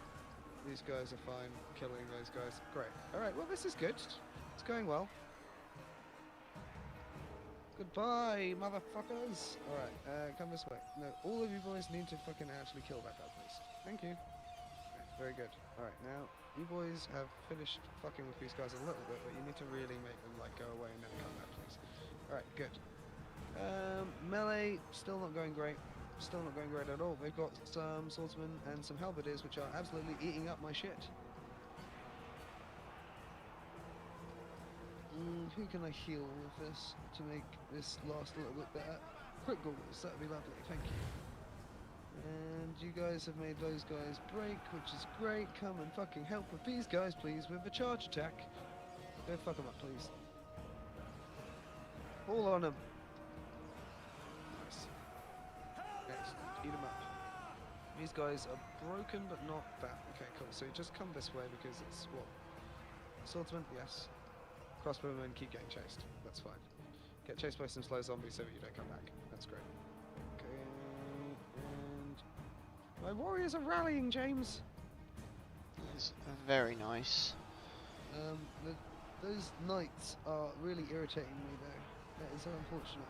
Speaker 1: These guys are fine killing those guys. Great. Alright, well this is good. It's going well. Goodbye, motherfuckers! Alright, come this way. No, all of you boys need to fucking actually kill that guy, please. Thank you. Very good. Alright, now, you boys have finished fucking with these guys a little bit, but you need to really make them, like, go away and then come back, please. Alright, good. Melee, still not going great. Still not going great at all. They've got some swordsmen and some halberdiers which are absolutely eating up my shit. Who can I heal with this to make this last a little bit better? Quick goggles, that would be lovely, thank you. And you guys have made those guys break, which is great. Come and fucking help with these guys, please, with a charge attack. Go fuck them up, please. Fall on them. Nice. Next, eat them up. These guys are broken, but not that. Okay, cool. So you just come this way because it's what? Swordsman? Yes. Crossbowmen, keep getting chased. That's fine. Get chased by some slow zombies so that you don't come back. That's great. Okay, and my warriors are rallying, James.
Speaker 2: That's very nice.
Speaker 1: Those knights are really irritating me, though. That is so unfortunate.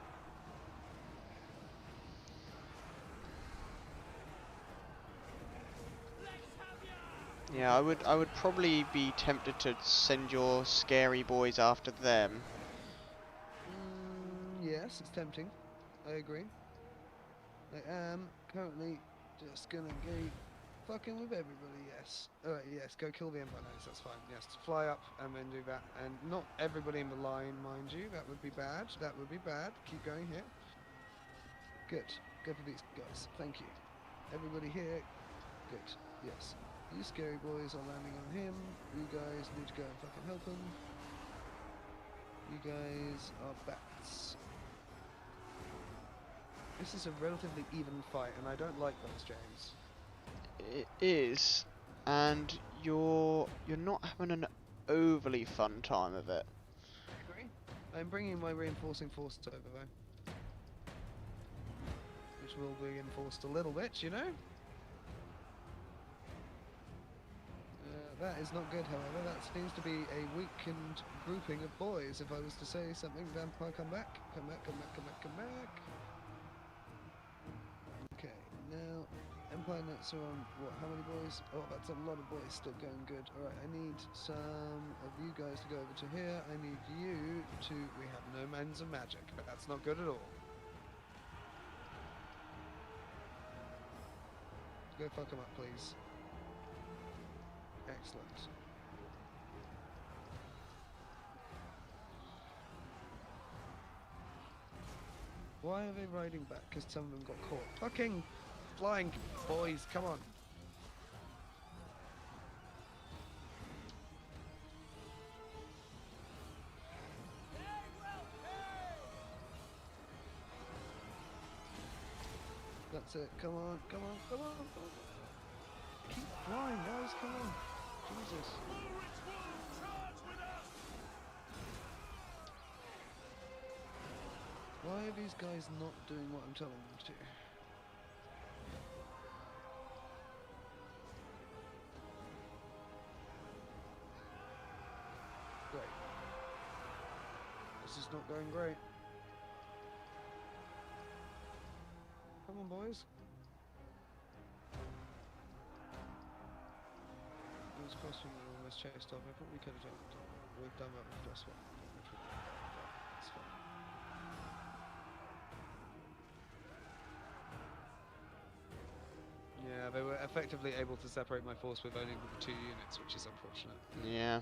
Speaker 2: Yeah, I would probably be tempted to send your scary boys after them.
Speaker 1: Yes, it's tempting. I agree. I am currently just gonna go fucking with everybody, yes. Alright, yes, go kill the Empire Knights, that's fine. Yes, fly up and then do that. And not everybody in the line, mind you. That would be bad. That would be bad. Keep going here. Good. Go for these guys. Thank you. Everybody here. Good. Yes. You scary boys are landing on him. You guys need to go and fucking help him. You guys are bats. This is a relatively even fight, and I don't like those, James.
Speaker 2: It is, and you're not having an overly fun time of it.
Speaker 1: I agree. I'm bringing my reinforcing force over though, which will be reinforced a little bit, you know. That is not good, however. That seems to be a weakened grouping of boys. If I was to say something, Vampire, come back. Come back, come back, come back, come back. Okay, now, Empire Knights are on, what, how many boys? Oh, that's a lot of boys still going good. Alright, I need some of you guys to go over to here. I need you to, we have no means of magic, but that's not good at all. Go fuck them up, please. Excellent. Why are they riding back? Because some of them got caught. Fucking flying boys, come on. That's it, come on, come on, come on, come on. Keep flying, guys, come on. Jesus. Why are these guys not doing what I'm telling them to? Great. This is not going great. Come on, boys. was question we almost chased off. I thought we could have done it. We've done that with plus one. That's fine. Yeah, they were effectively able to separate my force with only the 2 units, which is unfortunate.
Speaker 2: Yeah.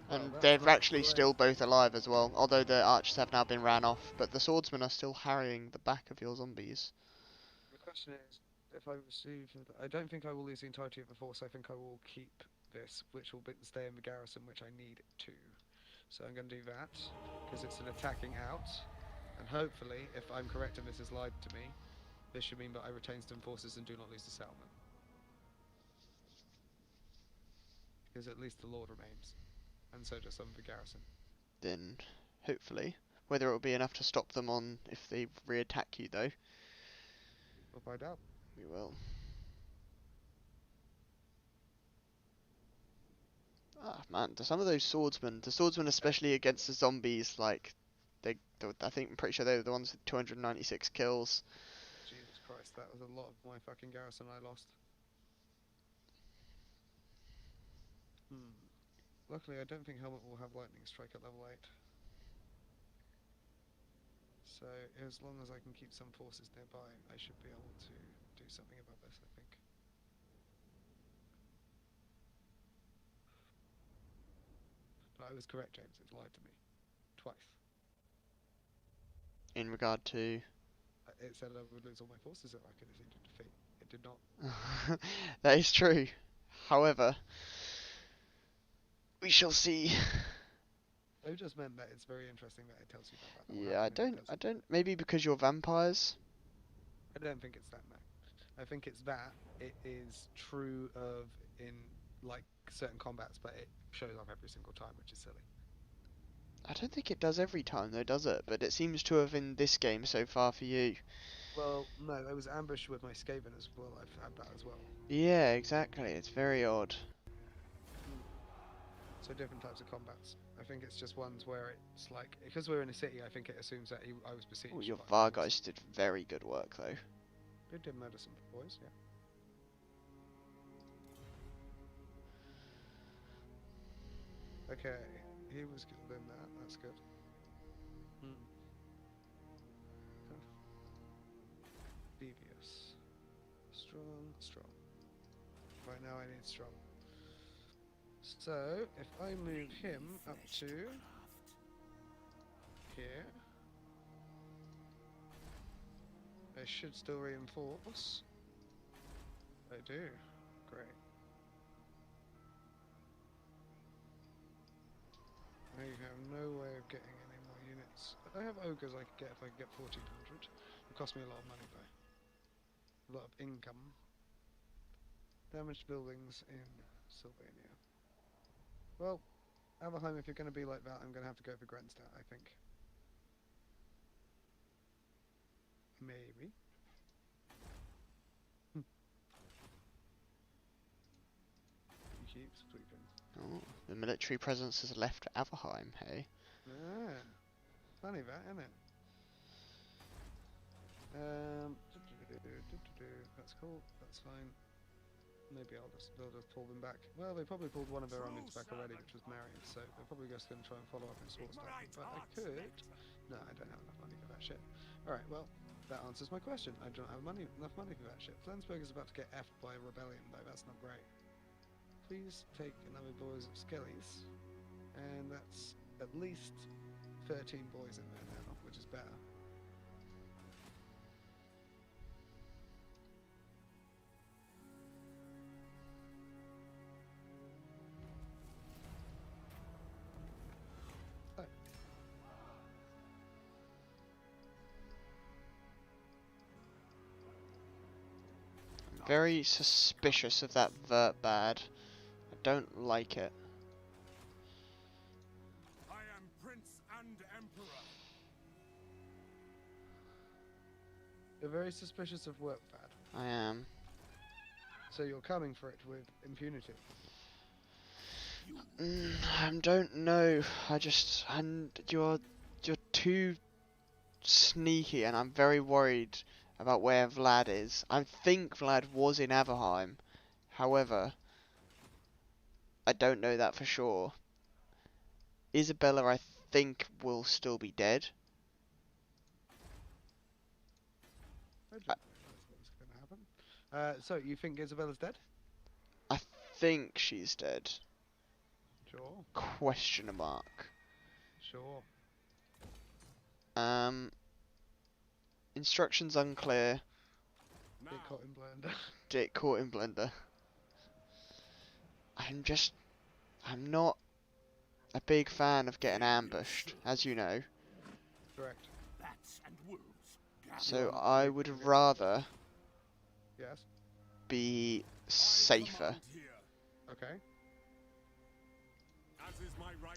Speaker 1: Well,
Speaker 2: And
Speaker 1: that's
Speaker 2: they're
Speaker 1: not
Speaker 2: actually
Speaker 1: great.
Speaker 2: still both alive as well, although the archers have now been ran off, but the swordsmen are still harrying the back of your zombies.
Speaker 1: The question is, if I receive... I don't think I will lose the entirety of the force. I think I will keep this, which will stay in the garrison, which I need it to. So I'm going to do that, because it's an attacking out. And hopefully, if I'm correct and this is lied to me, this should mean that I retain some forces and do not lose the settlement. Because at least the Lord remains. And so does some of the garrison.
Speaker 2: Then, hopefully. Whether it will be enough to stop them on if they re-attack you, though.
Speaker 1: We'll find out.
Speaker 2: We will. Ah, man, some of those swordsmen, the swordsmen especially against the zombies, like, I think I'm pretty sure they were the ones with 296 kills.
Speaker 1: Jesus Christ, that was a lot of my fucking garrison I lost. Luckily, I don't think Helmet will have lightning strike at level 8. So, as long as I can keep some forces nearby, I should be able to do something about this, I think. But I was correct, James. It's lied to me. Twice.
Speaker 2: In regard to...
Speaker 1: It said I would lose all my forces if I could have to defeat. It did not.
Speaker 2: That is true. However, we shall see.
Speaker 1: It just meant that it's very interesting that it tells you about that.
Speaker 2: Yeah, I don't, maybe because you're vampires?
Speaker 1: I don't think it's that, no. I think it's that. It is true of in, like, certain combats, but it shows up every single time, which is silly.
Speaker 2: I don't think it does every time though, does it? But it seems to have in this game so far for you.
Speaker 1: Well, no, I was ambushed with my Skaven as well. I've had that as well.
Speaker 2: Yeah, exactly. It's very odd.
Speaker 1: So different types of combats. I think it's just ones where it's like, because we're in a city, I think it assumes that I was besieged.
Speaker 2: Ooh, your
Speaker 1: by
Speaker 2: Varguys did very good work though.
Speaker 1: They did murder some boys, yeah. Okay, he was killed in that. That's good. Devious. Strong. Right now I need strong. So, if I move him up to here, I should still reinforce. I do. Great. I have no way of getting any more units. I have ogres I could get if I could get 1400. It cost me a lot of money though. A lot of income. Damaged buildings in Sylvania. Well, Avalheim, if you're going to be like that, I'm going to have to go for Grenstadt, I think. Maybe. He keeps sleeping.
Speaker 2: Oh, the military presence has left Avalheim, hey?
Speaker 1: Ah, funny that, isn't it? That's cool, that's fine. Maybe they'll just pull them back. Well, they probably pulled one of their armies back already, which was Marion, so they're probably just going to try and follow up in Swordstorm. But I could... No, I don't have enough money for that shit. Alright, well, that answers my question. I don't have enough money for that shit. Flensburg is about to get effed by a rebellion, though. That's not great. Please take another boys of Skellies. And that's at least 13 boys in there now, which is better.
Speaker 2: Very suspicious of that vert bad. I don't like it.
Speaker 3: I am Prince and Emperor.
Speaker 1: You're very suspicious of work bad.
Speaker 2: I am.
Speaker 1: So you're coming for it with impunity.
Speaker 2: I don't know. You're too sneaky, and I'm very worried about where Vlad is. I think Vlad was in Avalheim. However, I don't know that for sure. Isabella, I think, will still be dead.
Speaker 1: I don't know what's going to happen. So you think Isabella's dead?
Speaker 2: I think she's dead.
Speaker 1: Sure.
Speaker 2: Question mark.
Speaker 1: Sure.
Speaker 2: Instructions unclear.
Speaker 1: Get caught in blender.
Speaker 2: Dick caught in blender. I'm not a big fan of getting ambushed, as you know.
Speaker 1: Correct.
Speaker 2: So
Speaker 1: not
Speaker 2: I
Speaker 1: big
Speaker 2: would
Speaker 1: fan.
Speaker 2: rather
Speaker 1: Yes.
Speaker 2: be safer.
Speaker 1: Okay.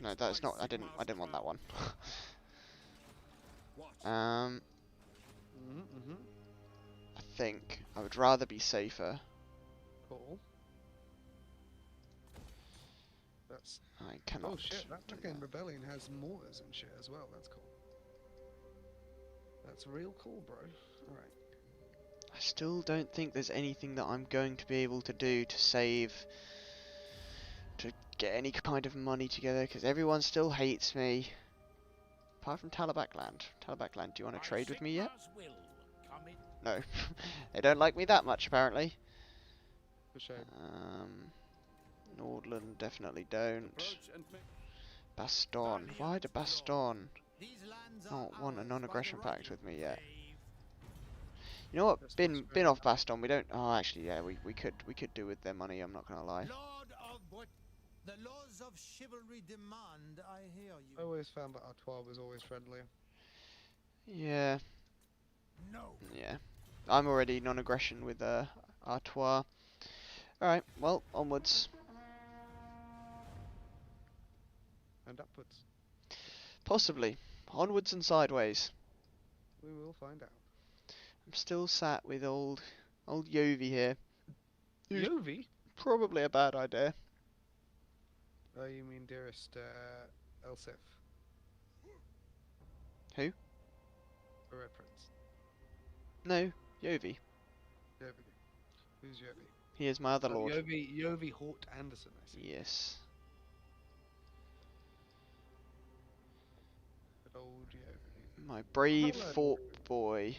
Speaker 2: No, that's not. I didn't want that one. I think I would rather be safer.
Speaker 1: Cool. That's.
Speaker 2: I cannot.
Speaker 1: Oh shit! That
Speaker 2: do
Speaker 1: fucking
Speaker 2: that.
Speaker 1: rebellion has mortars and shit as well. That's cool. That's real cool, bro. All right.
Speaker 2: I still don't think there's anything that I'm going to be able to do to save, to get any kind of money together, because everyone still hates me. Apart from Talabakland. Talabakland, do you want to trade with me yet? No. They don't like me that much, apparently.
Speaker 1: For sure.
Speaker 2: Nordland definitely don't. Baston. Why do Baston not want a non-aggression pact with me yet? You know what? Bin off Baston. We don't. Oh, actually, yeah. We could do with their money. I'm not gonna lie.
Speaker 3: The laws of chivalry demand, I hear you.
Speaker 1: I always found that Artois was always friendlier.
Speaker 2: Yeah.
Speaker 3: No.
Speaker 2: Yeah. I'm already non-aggression with Artois. Alright, well, onwards.
Speaker 1: And upwards.
Speaker 2: Possibly. Onwards and sideways.
Speaker 1: We will find out.
Speaker 2: I'm still sat with old Yovi here. Who's
Speaker 1: Yovi?
Speaker 2: probably a bad idea.
Speaker 1: Oh, you mean dearest Elsif?
Speaker 2: Who?
Speaker 1: The Red Prince.
Speaker 2: No, Yovi.
Speaker 1: Yovi. Who's Yovi?
Speaker 2: He is my other
Speaker 1: Oh,
Speaker 2: lord.
Speaker 1: Yovi Hort Anderson, I see.
Speaker 2: Yes.
Speaker 1: Good old Yovi.
Speaker 2: My brave
Speaker 1: Hello.
Speaker 2: fort boy.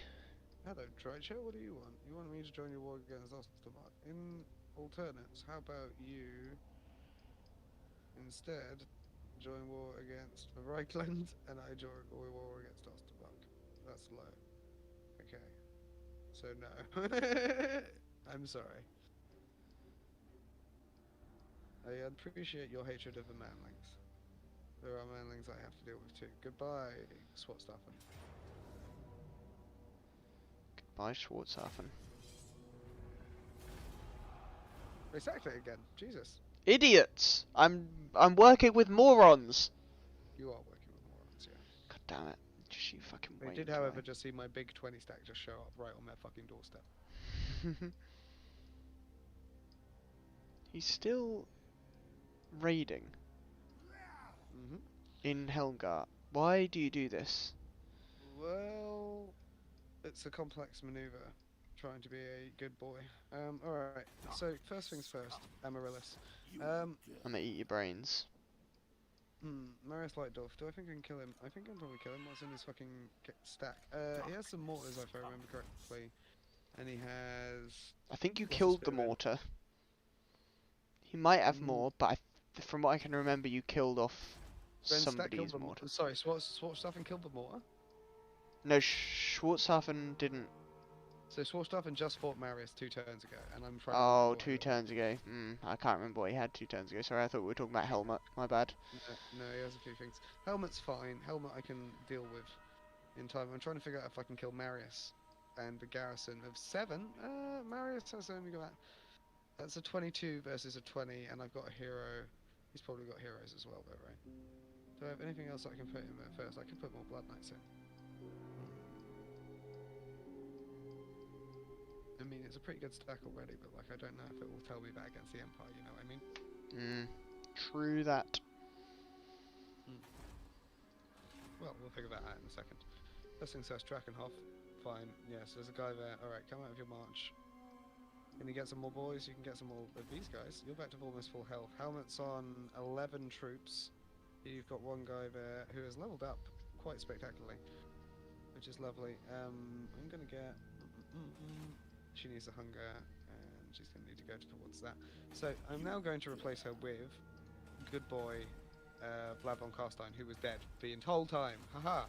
Speaker 1: Hello, Tricher. What do you want? You want me to join your war against Ostermark? In alternates, how about you instead join war against the Reichland and I join war against Ostermark? That's low. Okay. So no. I'm sorry. I appreciate your hatred of the manlings. There are manlings I have to deal with too. Goodbye, Swatstaffen.
Speaker 2: By Schwarzhafen.
Speaker 1: They sacked it again. Jesus.
Speaker 2: Idiots! I'm working with morons.
Speaker 1: You are working with morons, yeah.
Speaker 2: God damn it! Just you fucking
Speaker 1: They
Speaker 2: wait.
Speaker 1: did, however, just see my big 20 stack just show up right on their fucking doorstep.
Speaker 2: He's still raiding
Speaker 1: Mm-hmm.
Speaker 2: in Helmgart. Why do you do this?
Speaker 1: Well, it's a complex maneuver, trying to be a good boy. Alright, so first things first, Amaryllis.
Speaker 2: I'm gonna eat your brains.
Speaker 1: Marius Lightdorf, do I think I can kill him? I think I can probably kill him. What's in his fucking stack? He has some mortars, if I remember correctly. And he has...
Speaker 2: I think you
Speaker 1: What's his
Speaker 2: killed the
Speaker 1: spirit?
Speaker 2: mortar. He might have more, but from what I can remember, you killed off
Speaker 1: Then stack
Speaker 2: somebody's
Speaker 1: killed the
Speaker 2: mortar.
Speaker 1: Sorry, Schwarzstaffen killed the mortar?
Speaker 2: No, Schwarzhafen didn't.
Speaker 1: So Schwarzstaffen just fought Marius 2 turns ago, and I'm trying to
Speaker 2: Oh,
Speaker 1: remember
Speaker 2: 2 turns ago. I can't remember what he had 2 turns ago. Sorry, I thought we were talking about Helmut. My bad.
Speaker 1: No, he has a few things. Helmet's fine. Helmet I can deal with in time. I'm trying to figure out if I can kill Marius and the garrison of 7. Marius has only got... That's a 22 versus a 20, and I've got a hero. He's probably got heroes as well, though, right? Do I have anything else I can put in there first? I can put more Blood Knights in. I mean, it's a pretty good stack already, but like, I don't know if it will tell me that against the Empire, you know what I mean?
Speaker 2: True that.
Speaker 1: Well, we'll figure that out in a second. First things first, Drakenhof. Fine, yes, there's a guy there. Alright, come out of your march. Can you get some more boys? You can get some more of these guys. You're back to almost full health. Helmets on 11 troops. You've got one guy there who has leveled up quite spectacularly, which is lovely. I'm gonna get. She needs the hunger, and she's gonna need to go towards that. So I'm now going to replace her with Goodbois, Vlad von Carstein, who was dead the entire time. Haha.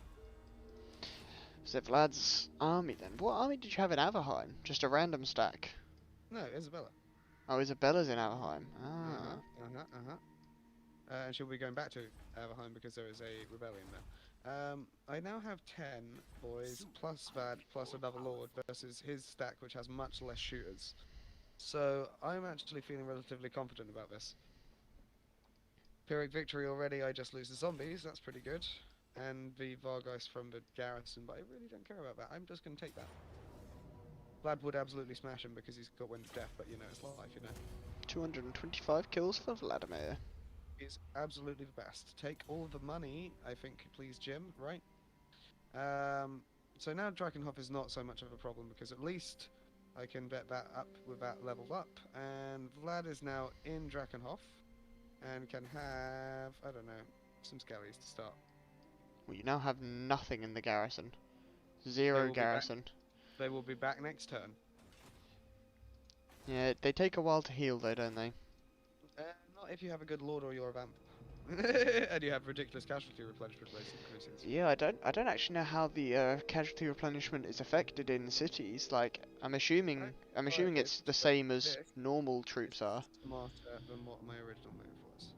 Speaker 2: So Vlad's army then. What army did you have in Averheim? Just a random stack.
Speaker 1: No, Isabella.
Speaker 2: Oh, Isabella's in Averheim.
Speaker 1: And she'll be going back to Averheim because there is a rebellion there. I now have 10 boys, plus Vad, plus another lord, versus his stack, which has much less shooters. So I'm actually feeling relatively confident about this. Pyrrhic victory already, I just lose the zombies, that's pretty good. And the Vargeist from the garrison, but I really don't care about that. I'm just going to take that. Vlad would absolutely smash him because he's got wind of death, but you know, it's life, you know.
Speaker 2: 225 kills for Vladimir.
Speaker 1: He's absolutely the best. Take all of the money, I think, please, Jim, right? So now Drakenhof is not so much of a problem because at least I can bet that up with that leveled up. And Vlad is now in Drakenhof and can have, I don't know, some skellies to start.
Speaker 2: Well, you now have nothing in the garrison.
Speaker 1: They
Speaker 2: Zero
Speaker 1: will be
Speaker 2: garrison.
Speaker 1: They will be back next turn.
Speaker 2: Yeah, they take a while to heal though, don't they?
Speaker 1: Not if you have a good lord or you're a vamp. And you have ridiculous casualty replenishment rates increases.
Speaker 2: Yeah, I don't actually know how the casualty replenishment is affected in cities. Like, I'm assuming it's the same as normal troops are.
Speaker 1: Smarter than what my original move was.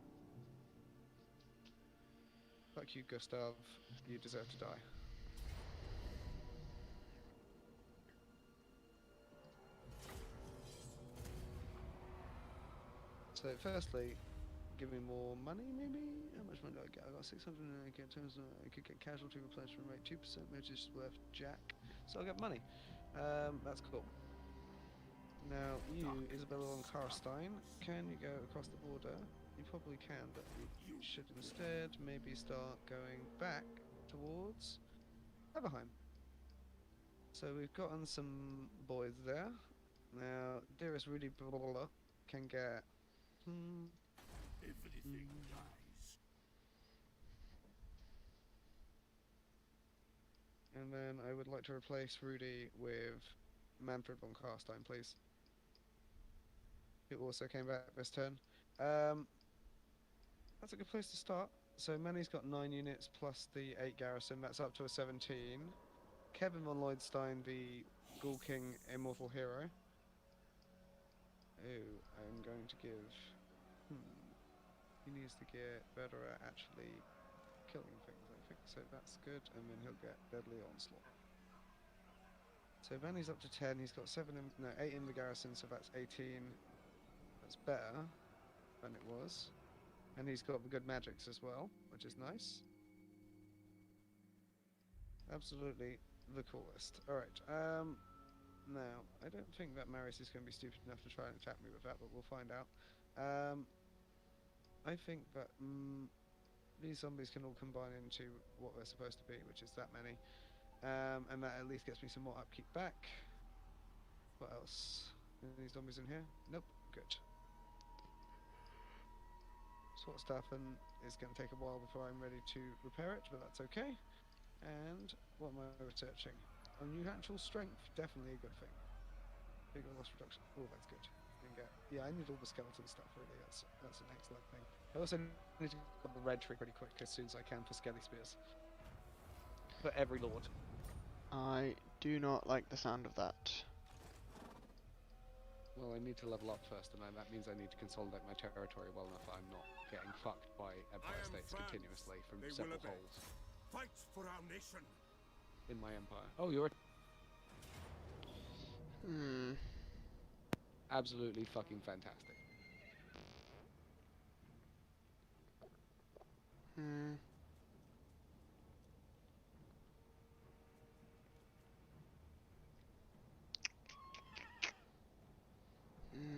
Speaker 1: Fuck you, Gustav. You deserve to die. So firstly, give me more money, maybe? How much money do I get? I got 600 and I get terms I could get casualty replenishment rate 2%, which is worth jack. So I'll get money. That's cool. Now you, Isabella von Karstein, can you go across the border? You probably can, but you should instead maybe start going back towards Everheim. So we've gotten some boys there. Now, dearest Rudy can get
Speaker 3: Everything dies.
Speaker 1: and then I would like to replace Rudy with Manfred von Karstein, please. Who also came back this turn. That's a good place to start. So Manny's got 9 units plus the 8 garrison. That's up to a 17. Kevin von Lloydstein, the Ghoul King Immortal Hero. Ooh, I'm going to give... He needs to get better at actually killing things, I think. So that's good, and then he'll get Deadly Onslaught. So Manny's up to 10, he's got 8 in the garrison, so that's 18. That's better than it was. And he's got the good magics as well, which is nice. Absolutely the coolest. Alright, now, I don't think that Marius is going to be stupid enough to try and attack me with that, but we'll find out. I think that these zombies can all combine into what they're supposed to be, which is that many. And that at least gets me some more upkeep back. What else? Any zombies in here? Nope. Good. Sort of stuff, and it's going to take a while before I'm ready to repair it, but that's okay. And what am I researching? Unnatural strength, definitely a good thing. Bigger loss reduction. Oh, that's good. Yeah, I need all the skeleton stuff, really. That's an excellent thing. I also need to get the red tree pretty quick as soon as I can for skelly spears. For every lord.
Speaker 2: I do not like the sound of that.
Speaker 1: Well, I need to level up first, and that means I need to consolidate my territory well enough that I'm not getting fucked by Empire States continuously from several holes.
Speaker 3: Fight for our nation.
Speaker 1: In my empire. Oh, you're absolutely fucking fantastic.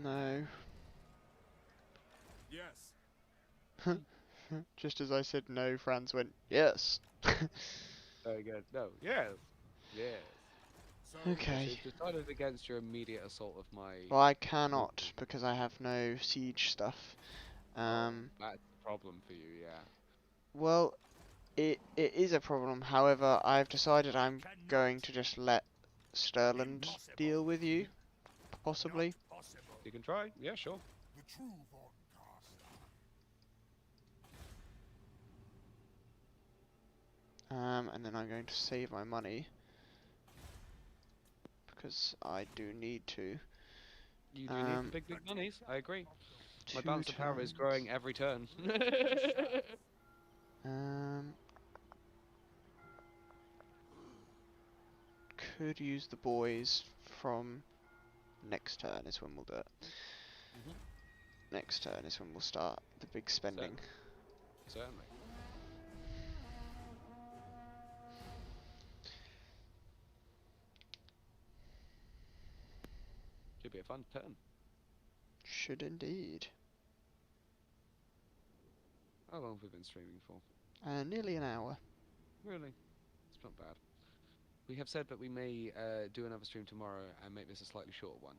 Speaker 2: No.
Speaker 3: Yes.
Speaker 2: Just as I said no, Franz went, yes.
Speaker 1: Very good. No, yes. Yes.
Speaker 2: Okay.
Speaker 1: So you've decided against your immediate assault of my...
Speaker 2: Well, I cannot because I have no siege stuff.
Speaker 1: That's the problem for you, yeah.
Speaker 2: Well, it is a problem. However, I've decided I'm going to just let Stirland deal with you, possibly.
Speaker 1: You can try, yeah, sure.
Speaker 2: And then I'm going to save my money because I do need to.
Speaker 1: You do need the big monies, I agree. My
Speaker 2: 2
Speaker 1: balance of power is
Speaker 2: turns.
Speaker 1: growing every turn.
Speaker 2: Could use the boys from next turn is when we'll do it. Next turn is when we'll start the big spending.
Speaker 1: Certainly. Should be a fun turn.
Speaker 2: Should indeed.
Speaker 1: How long have we been streaming for?
Speaker 2: Nearly an hour.
Speaker 1: Really? It's not bad. We have said that we may do another stream tomorrow and make this a slightly shorter one.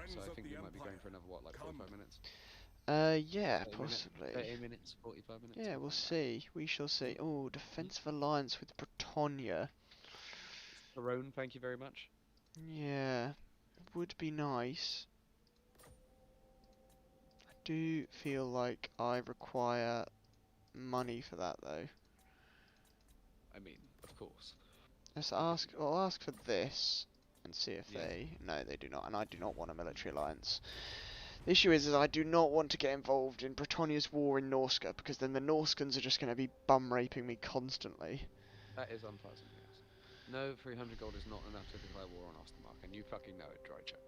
Speaker 1: So I think we might be going for another, what, like 45 minutes?
Speaker 2: Yeah,
Speaker 1: 30
Speaker 2: possibly.
Speaker 1: 30 minutes, 45 minutes?
Speaker 2: Yeah, we'll
Speaker 1: something like
Speaker 2: see. We shall see. Oh, defensive alliance with Bretonia.
Speaker 1: that. Tyrone, thank you very much.
Speaker 2: Yeah, would be nice. I do feel like I require money for that though.
Speaker 1: I mean, of course.
Speaker 2: Let's ask. I'll ask for this and see if
Speaker 1: Yeah.
Speaker 2: No, they do not, and I do not want a military alliance. The issue is I do not want to get involved in Bretonia's war in Norska because then the Norskans are just going to be bum raping me constantly.
Speaker 1: That is unpleasant, yes. No, 300 gold is not enough to declare war on Ostermark, and you fucking know it, Drycher.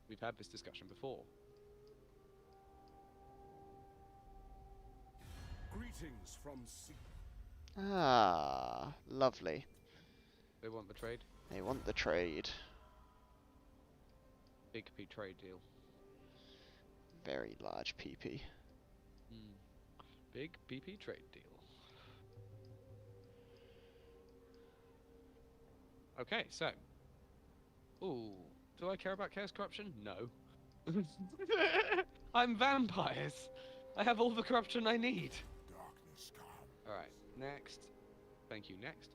Speaker 1: We've had this discussion before.
Speaker 4: Greetings from sea.
Speaker 2: Ah, lovely.
Speaker 1: They want the trade.
Speaker 2: They want the trade.
Speaker 1: Big P trade deal.
Speaker 2: Very large PP.
Speaker 1: Big PP trade deal. Okay, so. Ooh, do I care about chaos corruption? No. I'm vampires. I have all the corruption I need. Alright, next. Thank you, next.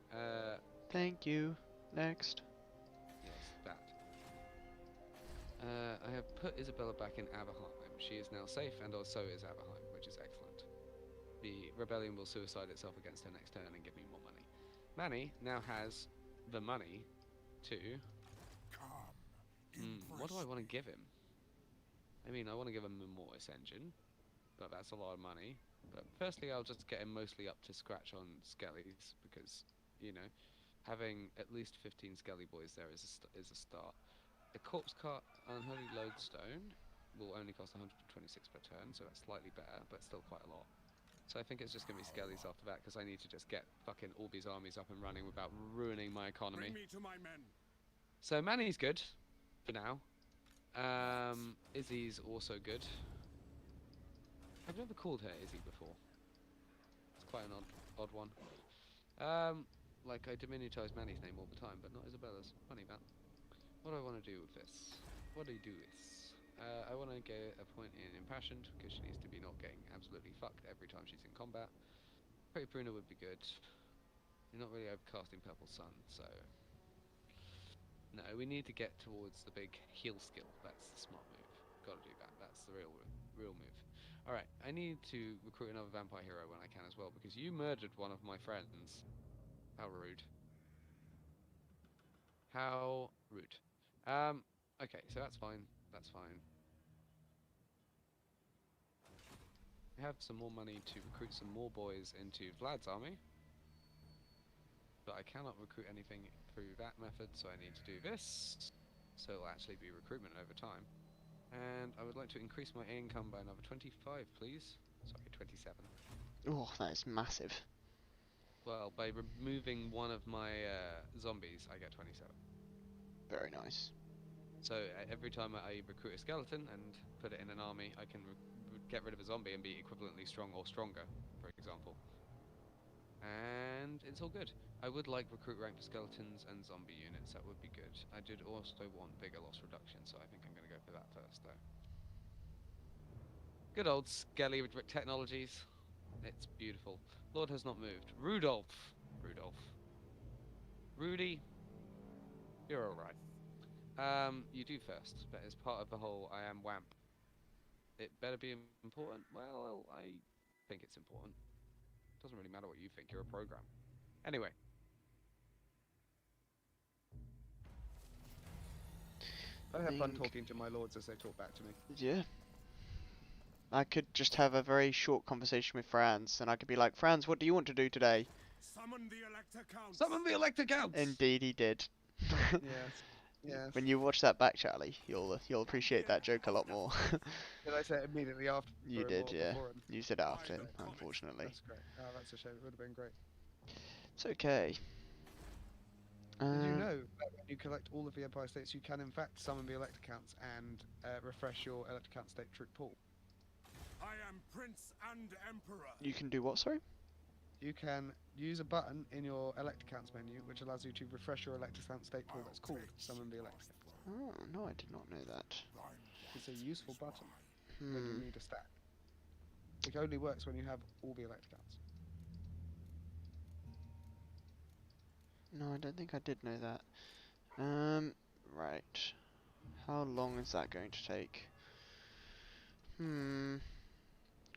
Speaker 2: Thank you. Next.
Speaker 1: Yes, that. I have put Isabella back in Aberheim. She is now safe, and also is Aberheim, which is excellent. The rebellion will suicide itself against her next turn and give me more money. Manny now has the money to... what do I want to give him? I mean, I want to give him a Mortis engine, but that's a lot of money. But firstly, I'll just get him mostly up to scratch on Skellies, because, you know, having at least 15 Skelly boys there is a start. A corpse cart unholy lodestone will only cost 126 per turn, so that's slightly better, but still quite a lot. So I think it's just going to be Skellies after that, because I need to just get fucking all these armies up and running without ruining my economy.
Speaker 4: Bring me to my men.
Speaker 1: So Manny's good, for now. Izzy's also good. I've never called her Izzy before. It's quite an odd one. Like I diminutize Manny's name all the time, but not Isabella's. Funny that. What do I want to do with this? What do I do with this? I want to get a point in Impassioned, because she needs to be not getting absolutely fucked every time she's in combat. Pretty Pruner would be good. You're not really overcasting Purple Sun, so... No, we need to get towards the big heal skill. That's the smart move. Gotta do that. That's the real move. Alright, I need to recruit another vampire hero when I can as well, because you murdered one of my friends. How rude. How rude. Okay, so that's fine. That's fine. I have some more money to recruit some more boys into Vlad's army. But I cannot recruit anything through that method, so I need to do this. So it'll actually be recruitment over time. And I would like to increase my income by another 25, please. Sorry, 27.
Speaker 2: Oh, that is massive.
Speaker 1: Well, by removing one of my zombies, I get 27.
Speaker 2: Very nice.
Speaker 1: So every time I recruit a skeleton and put it in an army, I can get rid of a zombie and be equivalently strong or stronger, for example. and it's all good. I would like recruit rank for skeletons and zombie units. That would be good. I did also want bigger loss reduction, so I think I'm going to go for that first, though. Good old Skelly technologies. It's beautiful. Lord has not moved. Rudolph. Rudy. You're alright. You do first, but as part of the whole I am WAMP. It better be important? Well, I think it's important. Doesn't really matter what you think, you're a program. Anyway. I have fun talking to my lords as they talk back to me.
Speaker 2: Yeah. I could just have a very short conversation with Franz, and I could be like, Franz, what do you want to do today?
Speaker 4: Summon the Elector Counts.
Speaker 1: Summon the Elector Counts!
Speaker 2: Indeed he did.
Speaker 1: Yes.
Speaker 2: When you watch that back, Charlie, you'll appreciate that joke a lot more.
Speaker 1: Did I say it immediately after?
Speaker 2: You did, yeah. You said after, unfortunately.
Speaker 1: That's great. Oh, that's a shame. It would have been great.
Speaker 2: It's okay.
Speaker 1: Did you know that when you collect all of the Empire states, you can in fact summon the Elector Counts and refresh your Elector Count state troop pool?
Speaker 4: I am Prince and Emperor.
Speaker 2: You can do what, sorry?
Speaker 1: You can use a button in your Elector Counts menu, which allows you to refresh your Elector Count state pool that's called Summon the Elector Counts.
Speaker 2: Oh, no, I did not know that.
Speaker 1: It's a useful button when you need a stack. It only works when you have all the Elector Counts.
Speaker 2: No, I don't think I did know that. Right. How long is that going to take?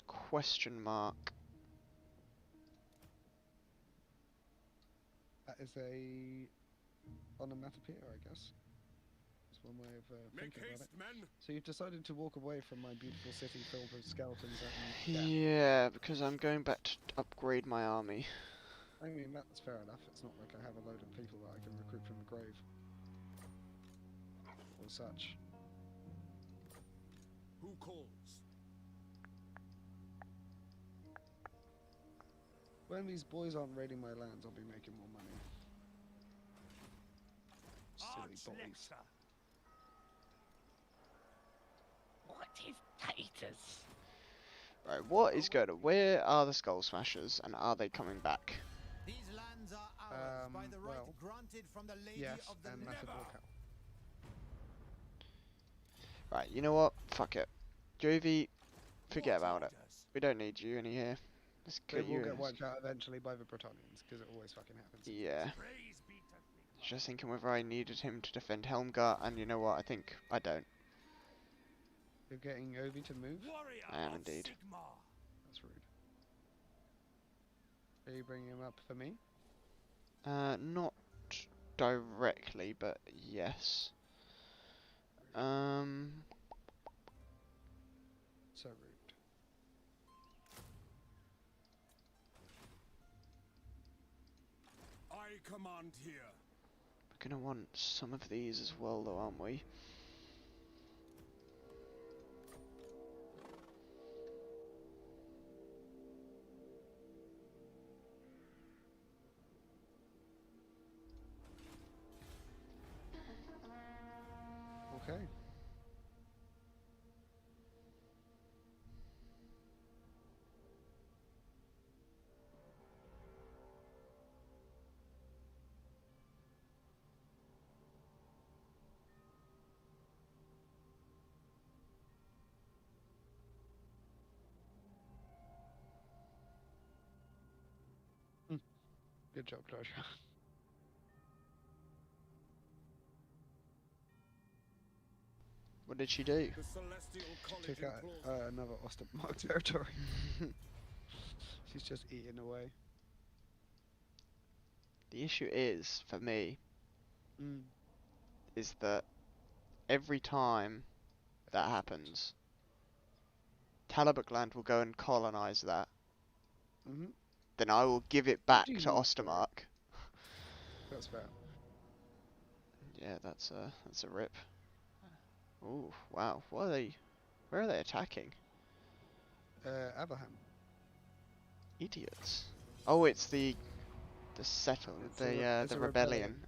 Speaker 2: Question mark.
Speaker 1: That is a onomatopoeia, I guess. That's one way of
Speaker 4: Make
Speaker 1: thinking about
Speaker 4: haste,
Speaker 1: it.
Speaker 4: men.
Speaker 1: So you've decided to walk away from my beautiful city filled with skeletons and death.
Speaker 2: Yeah, because I'm going back to upgrade my army.
Speaker 1: I mean, that's fair enough. It's not like I have a load of people that I can recruit from the grave. Or such.
Speaker 4: Who calls?
Speaker 1: When these boys aren't raiding my lands, I'll be making more money. Silly boys.
Speaker 5: What is taters?
Speaker 2: Right, what is going on? Where are the Skull Smashers, and are they coming back?
Speaker 3: These lands are ours by the right
Speaker 1: well,
Speaker 3: granted from the Lady
Speaker 1: Yes,
Speaker 3: of the
Speaker 1: and massive walkout.
Speaker 2: Right, you know what? Fuck it. Jovi, forget about it. We don't need you in here. Let's
Speaker 1: They
Speaker 2: get
Speaker 1: will
Speaker 2: you
Speaker 1: get
Speaker 2: in.
Speaker 1: wiped out eventually by the Bretonnians, because it always fucking happens.
Speaker 2: Yeah. Just thinking whether I needed him to defend Helmgart, and you know what? I think I don't.
Speaker 1: You're getting Ovi to move?
Speaker 2: I am indeed.
Speaker 1: That's rude. Are you bringing him up for me?
Speaker 2: Not directly, but yes.
Speaker 1: So rude.
Speaker 4: I command here.
Speaker 2: We're gonna want some of these as well, though, aren't we?
Speaker 1: Okay. Good job, Claudia.
Speaker 2: What did she do?
Speaker 4: The Celestial College
Speaker 1: Took out
Speaker 4: implores.
Speaker 1: another Ostermark territory. She's just eating away.
Speaker 2: The issue is, for me,
Speaker 1: Mm.
Speaker 2: is that every time that happens, Talabukland will go and colonize that.
Speaker 1: Mm-hmm.
Speaker 2: Then I will give it back
Speaker 1: do you
Speaker 2: to
Speaker 1: mean,
Speaker 2: Ostermark.
Speaker 1: That's fair.
Speaker 2: Yeah, that's a rip. Ooh, wow. What are they? Where are they attacking?
Speaker 1: Abraham.
Speaker 2: Idiots. Oh, it's the settlement,
Speaker 1: It's a
Speaker 2: the
Speaker 1: rebellion.
Speaker 2: rebellion.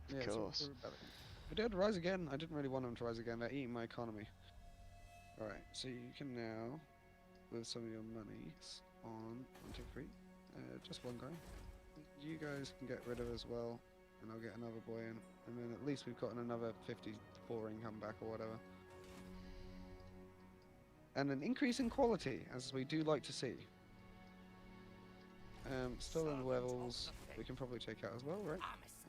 Speaker 1: Yeah,
Speaker 2: Of
Speaker 1: it's
Speaker 2: course.
Speaker 1: a rebellion. But they'd rise again. I didn't really want them to rise again. They're eating my economy. Alright, so you can now, with some of your monies on 1, 2, 3, just one guy. you guys can get rid of as well, and I'll get another boy in, and then at least we've gotten another 54 income back or whatever. And an increase in quality, as we do like to see. Still in levels, we can probably take out as well, right?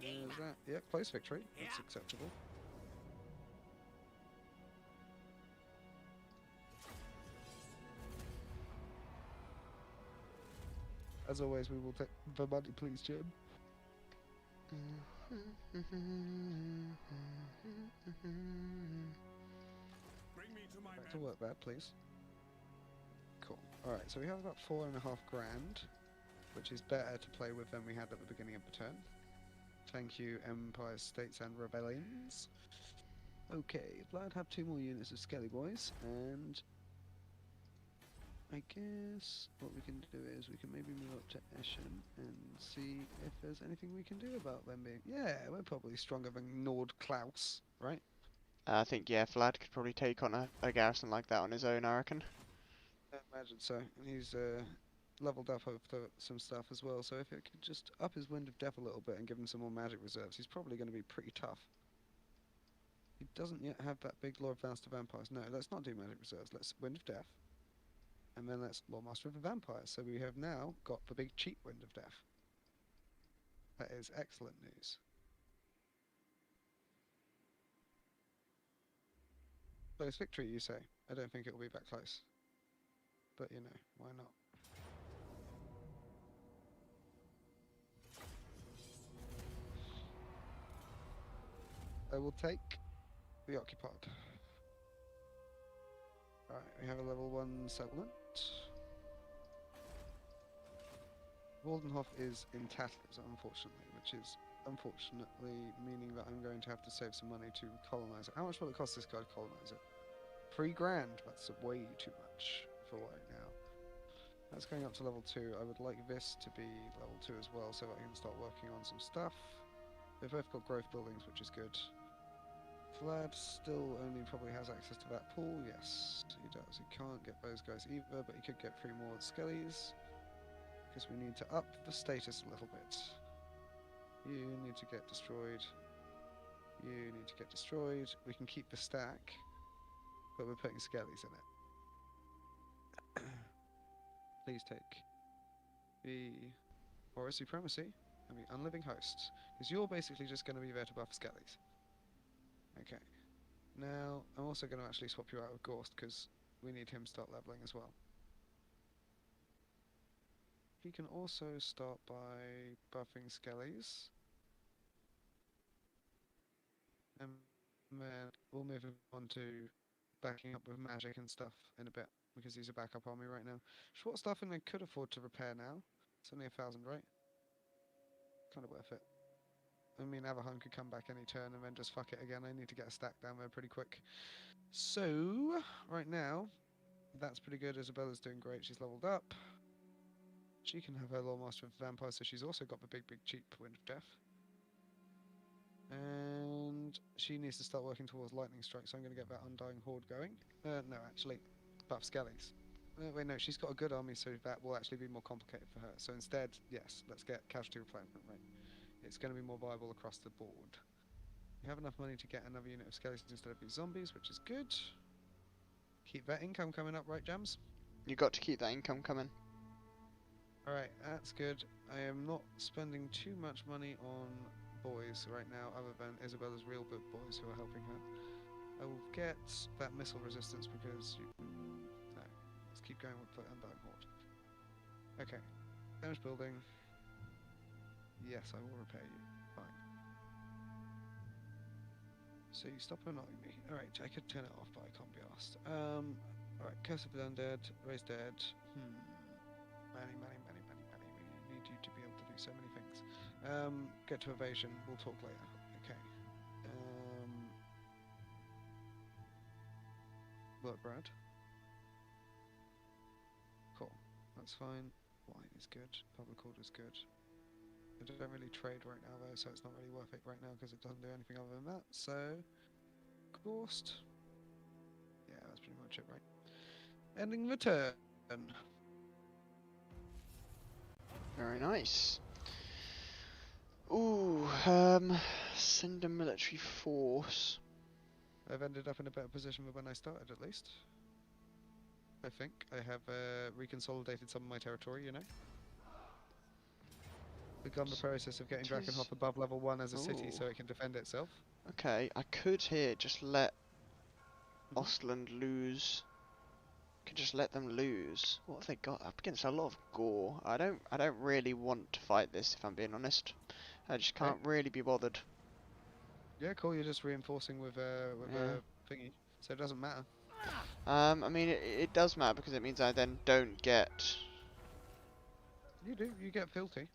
Speaker 1: Is that, yeah, close victory, that's acceptable. As always, we will take the money, please, Jim.
Speaker 4: Bring me to my
Speaker 1: Back
Speaker 4: men.
Speaker 1: to work that, please. Cool. Alright, so we have about 4.5 grand, which is better to play with than we had at the beginning of the turn. Thank you, Empire, States, and Rebellions. Okay, Vlad have 2 more units of Skelly Boys, and I guess what we can do is we can maybe move up to Eschen and see if there's anything we can do about them being... Yeah, we're probably stronger than Nord Klaus, right?
Speaker 2: I think, yeah, Vlad could probably take on a garrison like that on his own, I reckon.
Speaker 1: I imagine so, and he's leveled up over some stuff as well, so if it could just up his Wind of Death a little bit and give him some more magic reserves, he's probably going to be pretty tough. He doesn't yet have that big Lord Vows to Vampires. No, let's not do magic reserves, let's Wind of Death. And then let's Lord Master of the Vampires. So we have now got the big cheap Wind of Death. That is excellent news. Close victory, you say? I don't think it will be that close. But you know, why not? I will take the occupied. Alright, we have a level 1 settlement. Waldenhof is in tatters, unfortunately, which is unfortunately meaning that I'm going to have to save some money to colonize it. How much will it cost this guy to colonize it? 3 grand, that's way too much for right now. That's going up to level 2. I would like this to be level 2 as well, so that I can start working on some stuff. They've both got growth buildings, which is good. Vlad still only probably has access to that pool. Yes, he does. He can't get those guys either, but he could get 3 more Skellies. Because we need to up the status a little bit. You need to get destroyed. You need to get destroyed. We can keep the stack, but we're putting Skellies in it. Please take the Horror Supremacy and the Unliving Hosts, because you're basically just going to be there to buff Skellies. Okay. Now, I'm also going to actually swap you out with Gorst, because we need him to start leveling as well. He can also start by buffing Skellies. And then we'll move him on to backing up with magic and stuff in a bit, because he's a backup army right now. Schwarzstaffen I could afford to repair now. It's only 1,000, right? Kind of worth it. I mean, Avahan could come back any turn and then just fuck it again. I need to get a stack down there pretty quick. So, right now, that's pretty good. Isabella's doing great. She's leveled up. She can have her Lord Master of the Vampire, so she's also got the big cheap Wind of Death. And she needs to start working towards Lightning Strike, so I'm going to get that Undying Horde going. No, actually, buff Skellies. Wait, no, she's got a good army, so that will actually be more complicated for her. So instead, yes, let's get Casualty Replenishment, right? It's going to be more viable across the board. We have enough money to get another unit of Skeletons instead of these zombies, which is good. Keep that income coming up, right, Jams?
Speaker 2: You got to keep that income coming.
Speaker 1: Alright, that's good. I am not spending too much money on boys right now, other than Isabella's real good boys who are helping her. I will get that missile resistance because you... No, let's keep going with the Undying Horde. Okay, damage building. Yes, I will repair you. Fine. So you stop annoying me. Alright, I could turn it off, but I can't be asked. Alright, Curse of the Undead, Raise Dead. Many. We need you to be able to do so many things. Get to evasion, we'll talk later. Okay. Look, Brad. Cool. That's fine. Wine is good. Public order is good. I don't really trade right now though, so it's not really worth it right now because it doesn't do anything other than that. So, Ghost. Yeah, that's pretty much it, right? Ending the turn.
Speaker 2: Very nice. Ooh, send a military force.
Speaker 1: I've ended up in a better position than when I started, at least. I think I have reconsolidated some of my territory. You know, begun the process of getting
Speaker 2: It is-
Speaker 1: Drakenhof above level 1 as a city,
Speaker 2: Ooh.
Speaker 1: so it can defend itself.
Speaker 2: Okay, I could here just let
Speaker 1: Mhm.
Speaker 2: Ostland lose. Could just let them lose. What have they got? Up against a lot of gore. I don't really want to fight this, if I'm being honest. I just
Speaker 1: Okay.
Speaker 2: can't really be bothered.
Speaker 1: Yeah, cool. You're just reinforcing with
Speaker 2: Yeah.
Speaker 1: a thingy, so it doesn't matter.
Speaker 2: I mean, it does matter because it means I then don't get.
Speaker 1: You do. You get filthy.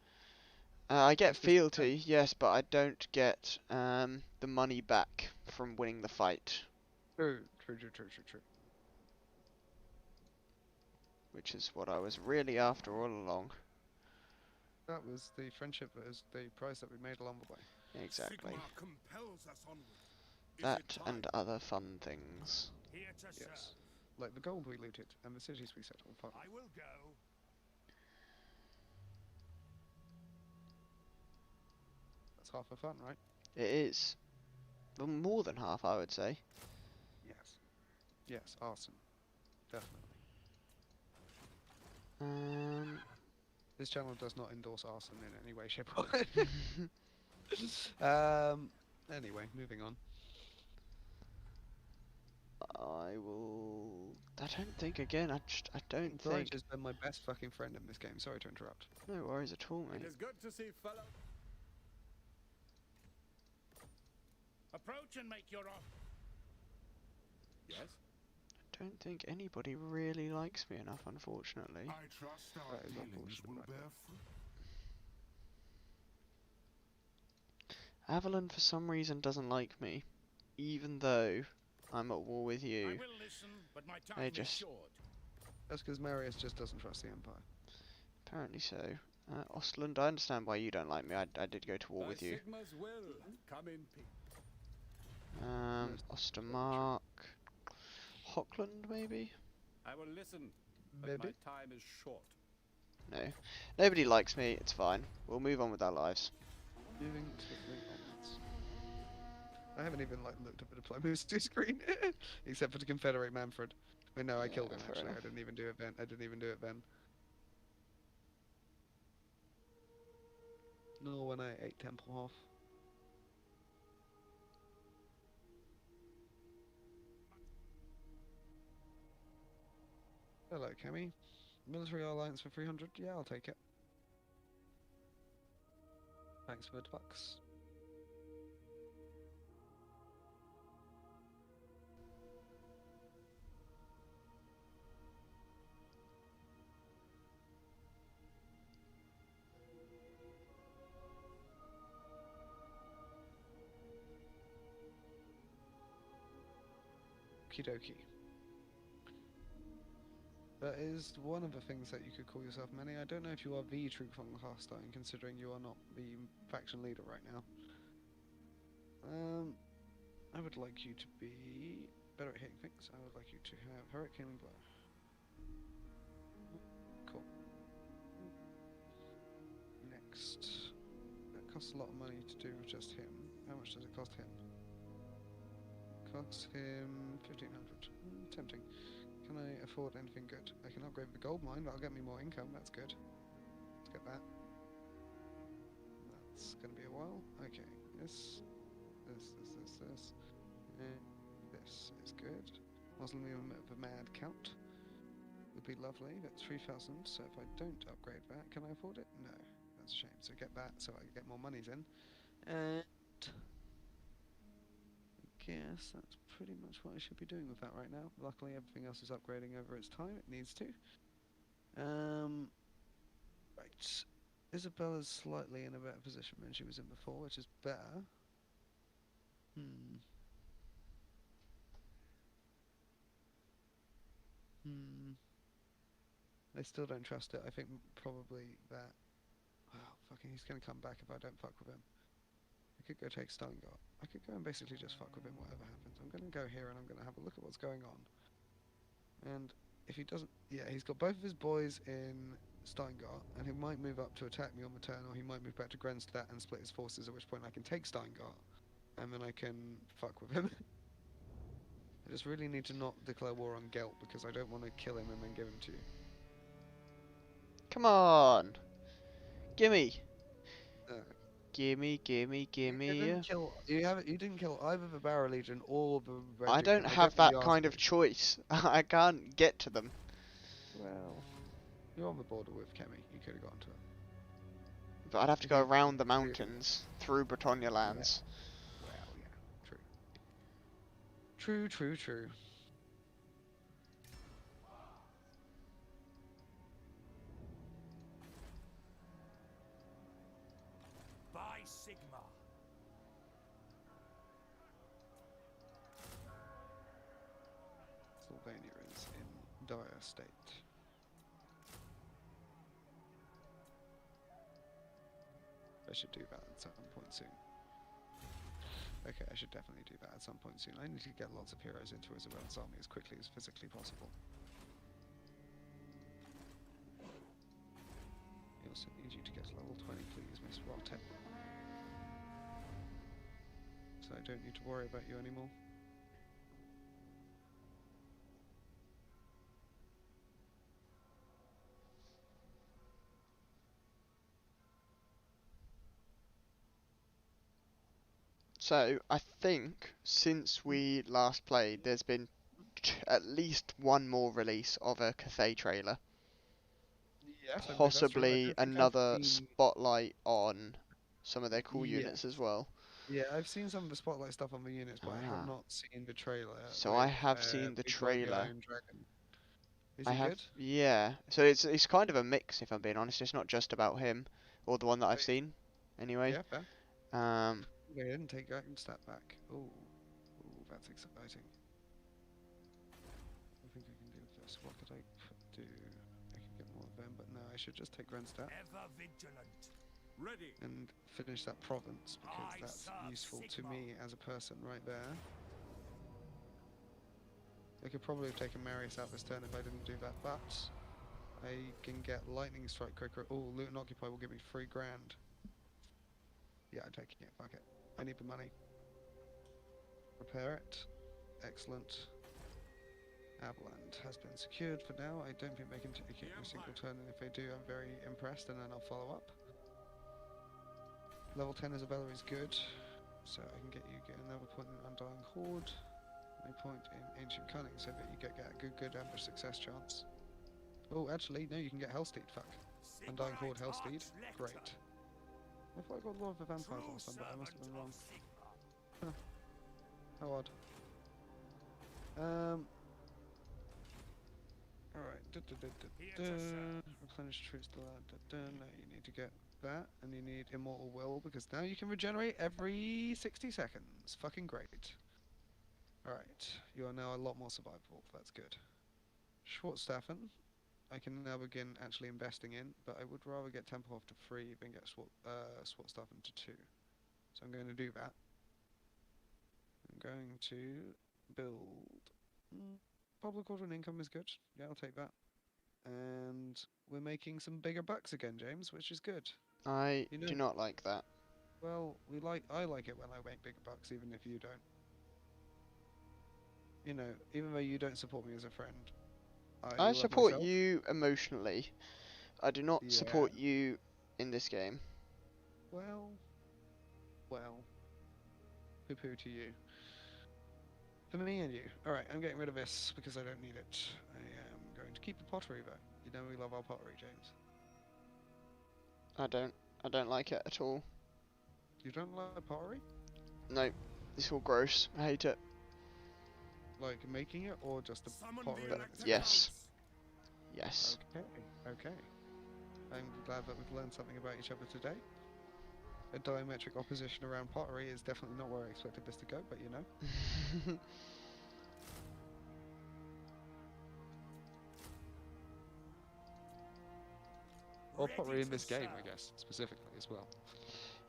Speaker 2: I get
Speaker 1: It's just
Speaker 2: fealty, yes, but I don't get the money back from winning the fight,
Speaker 1: true, true, true, true, true, true.
Speaker 2: which is what I was really after all along.
Speaker 1: That was the friendship. That was the price that we made along the way.
Speaker 2: Exactly.
Speaker 4: Sigmar compels us onward. Is
Speaker 2: That
Speaker 4: it time?
Speaker 2: and other fun things.
Speaker 4: Here to serve.
Speaker 1: Yes. Like the gold we looted and the cities we set on fire.
Speaker 4: I will go.
Speaker 1: That's half the fun, right?
Speaker 2: It is. Well, more than half, I would say.
Speaker 1: Yes. Yes, arson. Definitely. This channel does not endorse arson in any way, shape, or anyway, moving on.
Speaker 2: I will. I don't think again. I don't
Speaker 1: Courage
Speaker 2: think.
Speaker 1: has been my best fucking friend in this game. Sorry to interrupt.
Speaker 2: No worries at all,
Speaker 4: It
Speaker 2: mate.
Speaker 4: is good to see fellow.
Speaker 5: Approach and make your offer.
Speaker 4: Yes.
Speaker 2: I don't think anybody really likes me enough, unfortunately.
Speaker 4: I trust our
Speaker 1: That is
Speaker 4: dealings
Speaker 1: unfortunate
Speaker 4: will
Speaker 1: right
Speaker 4: bear
Speaker 1: there.
Speaker 4: fruit.
Speaker 2: Avalon, for some reason, doesn't like me, even though I'm at war with
Speaker 5: I
Speaker 2: you.
Speaker 5: will listen, but my time is
Speaker 2: just-
Speaker 5: short.
Speaker 1: That's because Marius just doesn't trust the Empire.
Speaker 2: Apparently so. Ostland, I understand why you don't like me. I did go to war with you.
Speaker 4: Sigma's will come in peace.
Speaker 1: Most
Speaker 2: Ostermark. Hockland, maybe?
Speaker 4: I will listen,
Speaker 1: Maybe.
Speaker 4: my time is short.
Speaker 2: No. Nobody likes me, it's fine. We'll move on with our lives.
Speaker 1: Moving swiftly onwards. I haven't even like looked at the diplomacy screen, except for the Confederate Manfred. Wait, no, I killed
Speaker 2: Yeah,
Speaker 1: him
Speaker 2: fair
Speaker 1: actually.
Speaker 2: enough.
Speaker 1: I didn't even do it then. I didn't even do it then. Nor when I ate Templehof. Hello, Cammy. Military alliance for 300? Yeah, I'll take it. Thanks for the bucks. Okie dokie. That is one of the things that you could call yourself, Manny. I don't know if you are the true Hostile, considering you are not the faction leader right now. I would like you to be better at hitting things. I would like you to have heroic healing blow. Cool. Next. That costs a lot of money to do with just him. How much does it cost him? Costs him 1,500. Tempting. Can I afford anything good? I can upgrade the gold mine, that'll get me more income, that's good. Let's get that. That's gonna be a while. Okay, this, and this is good. Mausoleum of the Mad Count would be lovely, that's 3,000, so if I don't upgrade that, can I afford it? No, that's a shame. So get that so I can get more monies in. And I guess that's pretty much what I should be doing with that right now. Luckily everything else is upgrading over its time, it needs to. Right. Isabella's slightly in a better position than she was in before, which is better. I still don't trust it. I think probably that... Oh, fucking he's gonna come back if I don't fuck with him. I could go take Stalingard. I could go and basically just fuck with him whatever happens. I'm gonna go here and I'm gonna have a look at what's going on. And if he doesn't... Yeah, he's got both of his boys in Steingart, and he might move up to attack me on the turn, or he might move back to Grenstadt and split his forces, at which point I can take Steingart, and then I can fuck with him. I just really need to not declare war on Gelt, because I don't want to kill him and then give him to you.
Speaker 2: Come on! Gimme!
Speaker 1: Uh,
Speaker 2: Gimme, gimme,
Speaker 1: You
Speaker 2: gimme.
Speaker 1: didn't kill. You didn't kill either the Barrow Legion or the Red
Speaker 2: I
Speaker 1: Duke,
Speaker 2: don't
Speaker 1: and
Speaker 2: have
Speaker 1: really
Speaker 2: that
Speaker 1: asked
Speaker 2: kind of
Speaker 1: you.
Speaker 2: choice. I can't get to them.
Speaker 1: Well, you're on the border with Kemi. You could have gotten to it.
Speaker 2: But I'd have to
Speaker 1: If
Speaker 2: go
Speaker 1: you
Speaker 2: around the
Speaker 1: really-
Speaker 2: mountains, through Britannia lands.
Speaker 1: Well, yeah, true. True, true, true.
Speaker 5: By Sigma.
Speaker 1: Sylvania is in dire state. I should do that at some point soon. Okay, I should definitely do that at some point soon. I need to get lots of heroes into Isabel's army as quickly as physically possible. I also need you to get to level 20, please, Miss Rotten. So I don't need to worry about you anymore.
Speaker 2: So, I think, since we last played, there's been at least one more release of a Cathay trailer.
Speaker 1: Yes,
Speaker 2: Possibly another spotlight on some of their cool units as well.
Speaker 1: Yeah, I've seen some of the spotlight stuff on the units, but I
Speaker 2: Ah.
Speaker 1: have not seen the trailer.
Speaker 2: So
Speaker 1: with,
Speaker 2: I have seen the
Speaker 1: Big Gorgio
Speaker 2: trailer.
Speaker 1: and Dragon. Is
Speaker 2: I
Speaker 1: he
Speaker 2: have,
Speaker 1: good?
Speaker 2: yeah. So it's kind of a mix, if I'm being honest. It's not just about him, or the one that I've
Speaker 1: Wait.
Speaker 2: seen, anyway.
Speaker 1: Yeah, fair. Okay, I didn't take Dragonstadt back. Ooh, that's exciting. I think I can do this. What could I do? I can get more of them, but no, I should just take Grenstadt
Speaker 5: Ever vigilant.
Speaker 4: Ready.
Speaker 1: and finish that province, because
Speaker 5: I
Speaker 1: that's
Speaker 5: serve
Speaker 1: useful to
Speaker 5: Sigma.
Speaker 1: me as a person right there. I could probably have taken Marius out this turn if I didn't do that, but I can get Lightning Strike quicker. Oh, Loot and Occupy will give me 3 grand. Yeah, I'm taking it. Fuck it. I need the money. Repair it. Excellent. Avaland has been secured for now. I don't think they can take it in a single turn, and if they do, I'm very impressed, and then I'll follow up. Level 10 Isabella is good, so I can get another point in Undying Horde, a point in Ancient Cunning, so that you get a good ambush success chance. Oh, actually, no, you can get Hellsteed, fuck. Undying Horde Hellsteed, great. I thought I got a lot of the vampires last time, but I must have been wrong. Huh. How odd. Alright, replenish troops to that, no, you need to get that, and you need Immortal Will, because now you can regenerate every 60 seconds. Fucking great. Alright, you are now a lot more survivable, that's good. Schwarzstaffen, I can now begin actually investing in, but I would rather get Tempelhof to 3 than get Schwarzstaffen to 2. So I'm going to do that. I'm going to build... Public order and income is good. Yeah, I'll take that. And we're making some bigger bucks again, James, which is good.
Speaker 2: I
Speaker 1: You know-
Speaker 2: do not like that.
Speaker 1: Well, I like it when I make bigger bucks, even if you don't. You know, even though you don't support me as a friend.
Speaker 2: I
Speaker 1: love
Speaker 2: support
Speaker 1: myself.
Speaker 2: you emotionally. I do not
Speaker 1: Yeah.
Speaker 2: support you in this game.
Speaker 1: Well, poo-poo to you. For me and you. Alright, I'm getting rid of this because I don't need it. I am going to keep the pottery though. You know we love our pottery, James.
Speaker 2: I don't like it at all.
Speaker 1: You don't like pottery?
Speaker 2: No, it's all gross. I hate it.
Speaker 1: Like making it, or just the
Speaker 5: Summon
Speaker 1: pottery?
Speaker 5: the
Speaker 1: in its-
Speaker 2: Yes. Yes.
Speaker 1: Okay. I'm glad that we've learned something about each other today. A diametric opposition around pottery is definitely not where I expected this to go, but you know. Or pottery in this game, I guess, specifically as well. 'Cause,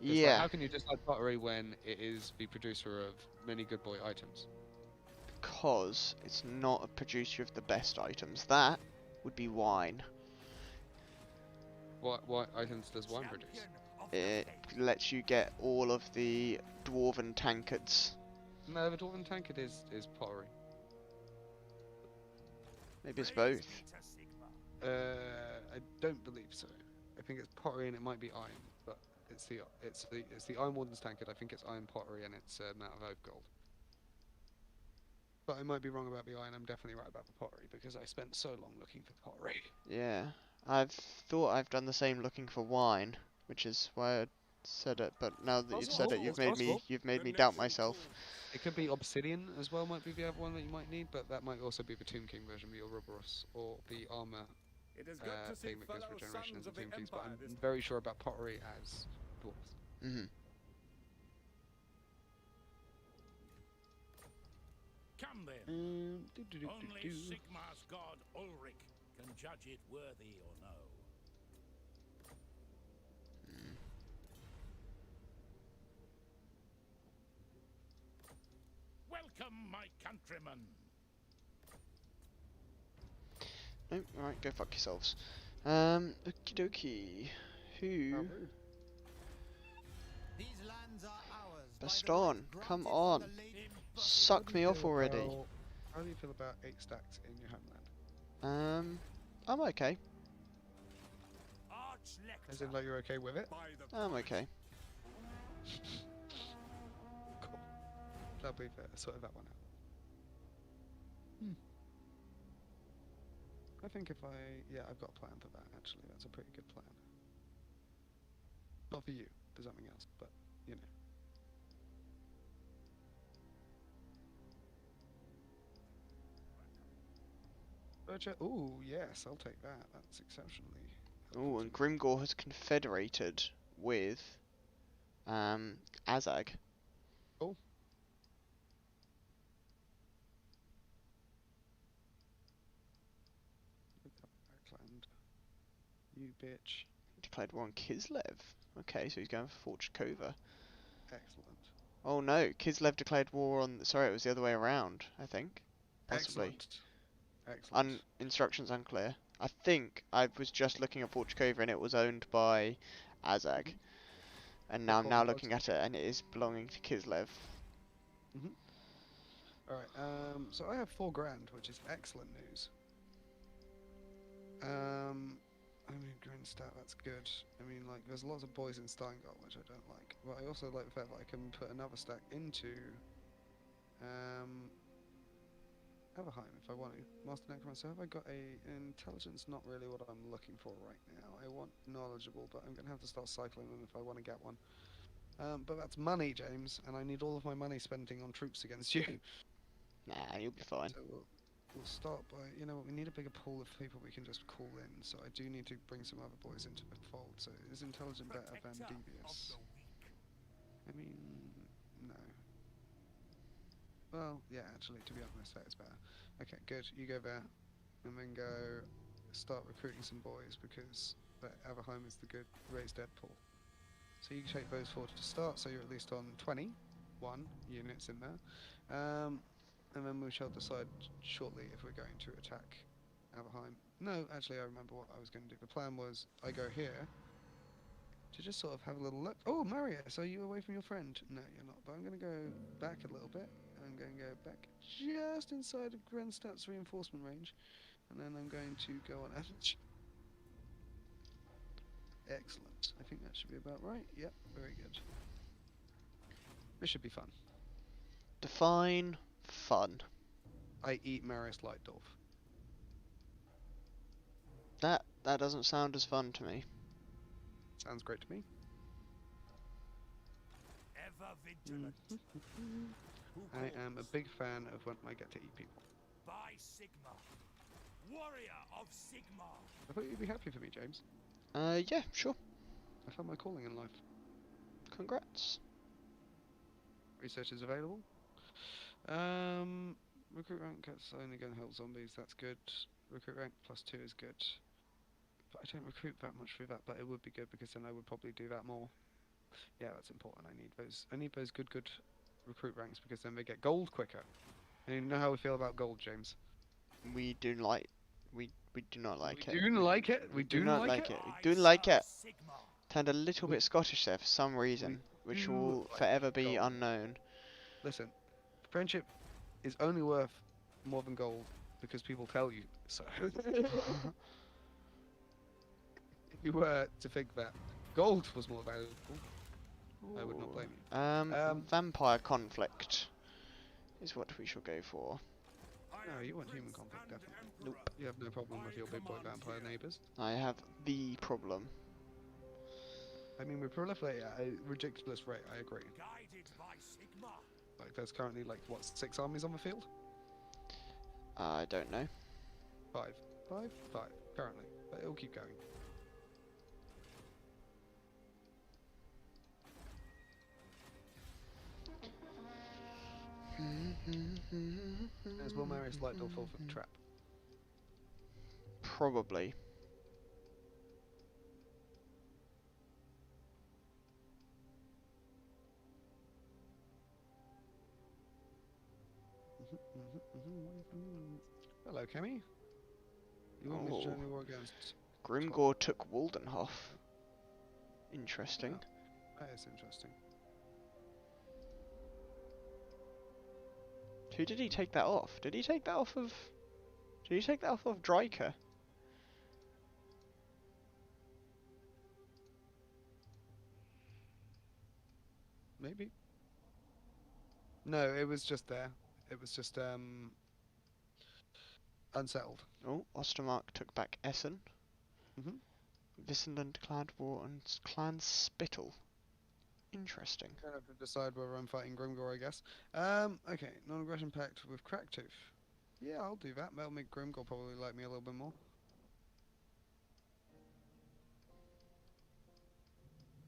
Speaker 1: like,
Speaker 2: Yeah,
Speaker 1: how can you dislike pottery when it is the producer of many good boy items?
Speaker 2: because it's not a producer of the best items. That would be wine.
Speaker 1: What items does wine produce?
Speaker 5: Champion of the
Speaker 2: It
Speaker 5: faith.
Speaker 2: lets you get all of the dwarven tankards.
Speaker 1: No, the dwarven tankard is pottery.
Speaker 2: Maybe it's
Speaker 5: Praise
Speaker 2: both.
Speaker 5: be to Sigma.
Speaker 1: I don't believe so. I think it's pottery and it might be iron, but it's the Iron Warden's tankard. I think it's iron pottery and it's amount of oak gold. But I might be wrong about the iron. I'm definitely right about the pottery because I spent so long looking for pottery.
Speaker 2: Yeah, I've thought I've done the same looking for wine, which is why I said it. But now that you've said it,
Speaker 1: It's possible.
Speaker 2: you've made me doubt myself.
Speaker 1: It could be obsidian as well. Might be the other one that you might need, but that might also be the Tomb King version, the Ouroboros, or the armor
Speaker 4: It is good to see
Speaker 1: thing that goes
Speaker 4: fellow
Speaker 1: for generation
Speaker 4: sons
Speaker 1: as
Speaker 4: of
Speaker 1: the
Speaker 4: the
Speaker 1: Tomb Kings. But
Speaker 4: Empire
Speaker 1: I'm
Speaker 4: this
Speaker 1: very sure about pottery as dwarves.
Speaker 2: Mhm.
Speaker 5: Come then. Only Sigmar's god Ulrich can judge it worthy or no. Welcome, my countrymen.
Speaker 2: Nope. All right, go fuck yourselves. Okie dokie. Who?
Speaker 3: These lands are ours. by the
Speaker 2: Baston,
Speaker 3: right
Speaker 2: come
Speaker 3: granted from
Speaker 2: on.
Speaker 3: the lady-
Speaker 2: Suck me off already.
Speaker 1: How do you feel about 8 stacks in your homeland?
Speaker 2: I'm okay.
Speaker 1: As in, like, you're okay with it?
Speaker 4: by the
Speaker 2: I'm okay.
Speaker 1: Cool. That'll be fair. Sorted that one out. I think if yeah, I've got a plan for that, actually. That's a pretty good plan. Not for you, for something else, but, you know. Ooh, yes, I'll take that. That's exceptionally helpful
Speaker 2: Oh,
Speaker 1: to
Speaker 2: and
Speaker 1: me.
Speaker 2: Grimgor has confederated with Azag.
Speaker 1: Oh. Look up Backland. You bitch.
Speaker 2: He declared war on Kislev. Okay, so he's going for Forchkova.
Speaker 1: Excellent.
Speaker 2: Oh no, Kislev declared war on. Sorry, it was the other way around. I think. Possibly.
Speaker 1: Excellent.
Speaker 2: Instructions unclear. I think I was just looking at Forchkova and it was owned by Azag. And now I'm now looking at it and it is belonging to Kislev.
Speaker 1: Alright, so I have 4 grand, which is excellent news. I mean, Grinstadt, that's good. I mean, like, there's lots of boys in Steingart, which I don't like. But I also like the fact that I can put another stack into, Everheim, if I want to. Master Necromancer, have I got intelligence? Not really what I'm looking for right now. I want knowledgeable, but I'm going to have to start cycling them if I want to get one. But that's money, James, and I need all of my money spending on troops against you.
Speaker 2: Nah, you'll be fine.
Speaker 1: So we'll start by, you know what, we need a bigger pool of people we can just call in, so I do need to bring some other boys into the fold. So is intelligent better than
Speaker 5: Protector
Speaker 1: devious?
Speaker 5: of the weak.
Speaker 1: I mean, no. Well, yeah, actually, to be honest, that is better. Okay, good. You go there, and then go start recruiting some boys, because that Everheim is the good raised dead pool. So you take those 4 to start, so you're at least on 21 units in there. And then we shall decide shortly if we're going to attack Everheim. No, actually, I remember what I was going to do. The plan was I go here to just sort of have a little look. Oh, Marius, are you away from your friend? No, you're not. But I'm going to go back a little bit. I'm going to go back just inside of Grenstadt's reinforcement range. And then I'm going to go on average. Excellent. I think that should be about right. Yep, very good. This should be fun.
Speaker 2: Define fun.
Speaker 1: I eat Marius Lightdorf.
Speaker 2: That doesn't sound as fun to me.
Speaker 1: Sounds great to me.
Speaker 5: Ever vigilant. Who
Speaker 1: I am a
Speaker 5: calls?
Speaker 1: big fan of when I get to eat people.
Speaker 5: By Sigma. Warrior of Sigma.
Speaker 1: I thought you'd be happy for me, James.
Speaker 2: Yeah, sure.
Speaker 1: I found my calling in life.
Speaker 2: Congrats.
Speaker 1: Research is available. Recruit rank gets only going to help zombies. That's good. Recruit rank +2 is good. But I don't recruit that much through that. But it would be good because then I would probably do that more. Yeah, that's important. I need those good recruit ranks because then they get gold quicker. And you know how we feel about gold, James.
Speaker 2: We do like we We do not like
Speaker 1: We
Speaker 2: it.
Speaker 1: do like it. We do
Speaker 2: not
Speaker 1: like it.
Speaker 2: We do like it.
Speaker 5: Sigma.
Speaker 2: Turned a little
Speaker 1: We-
Speaker 2: bit Scottish there for some reason, which
Speaker 1: do
Speaker 2: will
Speaker 1: like
Speaker 2: forever be
Speaker 1: gold.
Speaker 2: unknown.
Speaker 1: Listen, friendship is only worth more than gold because people tell you so. If you were to think that gold was more valuable, I would not blame you.
Speaker 2: Vampire conflict is what we shall go for.
Speaker 1: No, you want human conflict, definitely.
Speaker 2: Nope.
Speaker 1: You have no problem with your big boy vampire neighbours.
Speaker 2: I have the problem.
Speaker 1: I mean, we proliferate at a ridiculous rate, I agree.
Speaker 5: Guided by Sigma.
Speaker 1: Like, there's currently, like, what, 6 armies on the field?
Speaker 2: I don't know.
Speaker 1: 5. 5? 5, currently. But it'll keep going. As well, Marius Lightbill fall for the trap.
Speaker 2: Probably.
Speaker 1: Hello, Kemi. You want me to join
Speaker 2: Oh.
Speaker 1: the war against?
Speaker 2: Grimgor took Waldenhof. Interesting.
Speaker 1: That is interesting.
Speaker 2: Who did he take that off? Did he take that off of... Did he take that off of Dryker?
Speaker 1: Maybe. No, it was just there. It was just unsettled.
Speaker 2: Oh, Ostermark took back Essen.
Speaker 1: Mhm.
Speaker 2: Wissenland, Cladwar, and Clan Spittle. Interesting.
Speaker 1: Kind of to decide whether I'm fighting Grimgor, I guess. Okay, non-aggression pact with Cracktooth. Yeah, I'll do that. That'll make Grimgor probably like me a little bit more.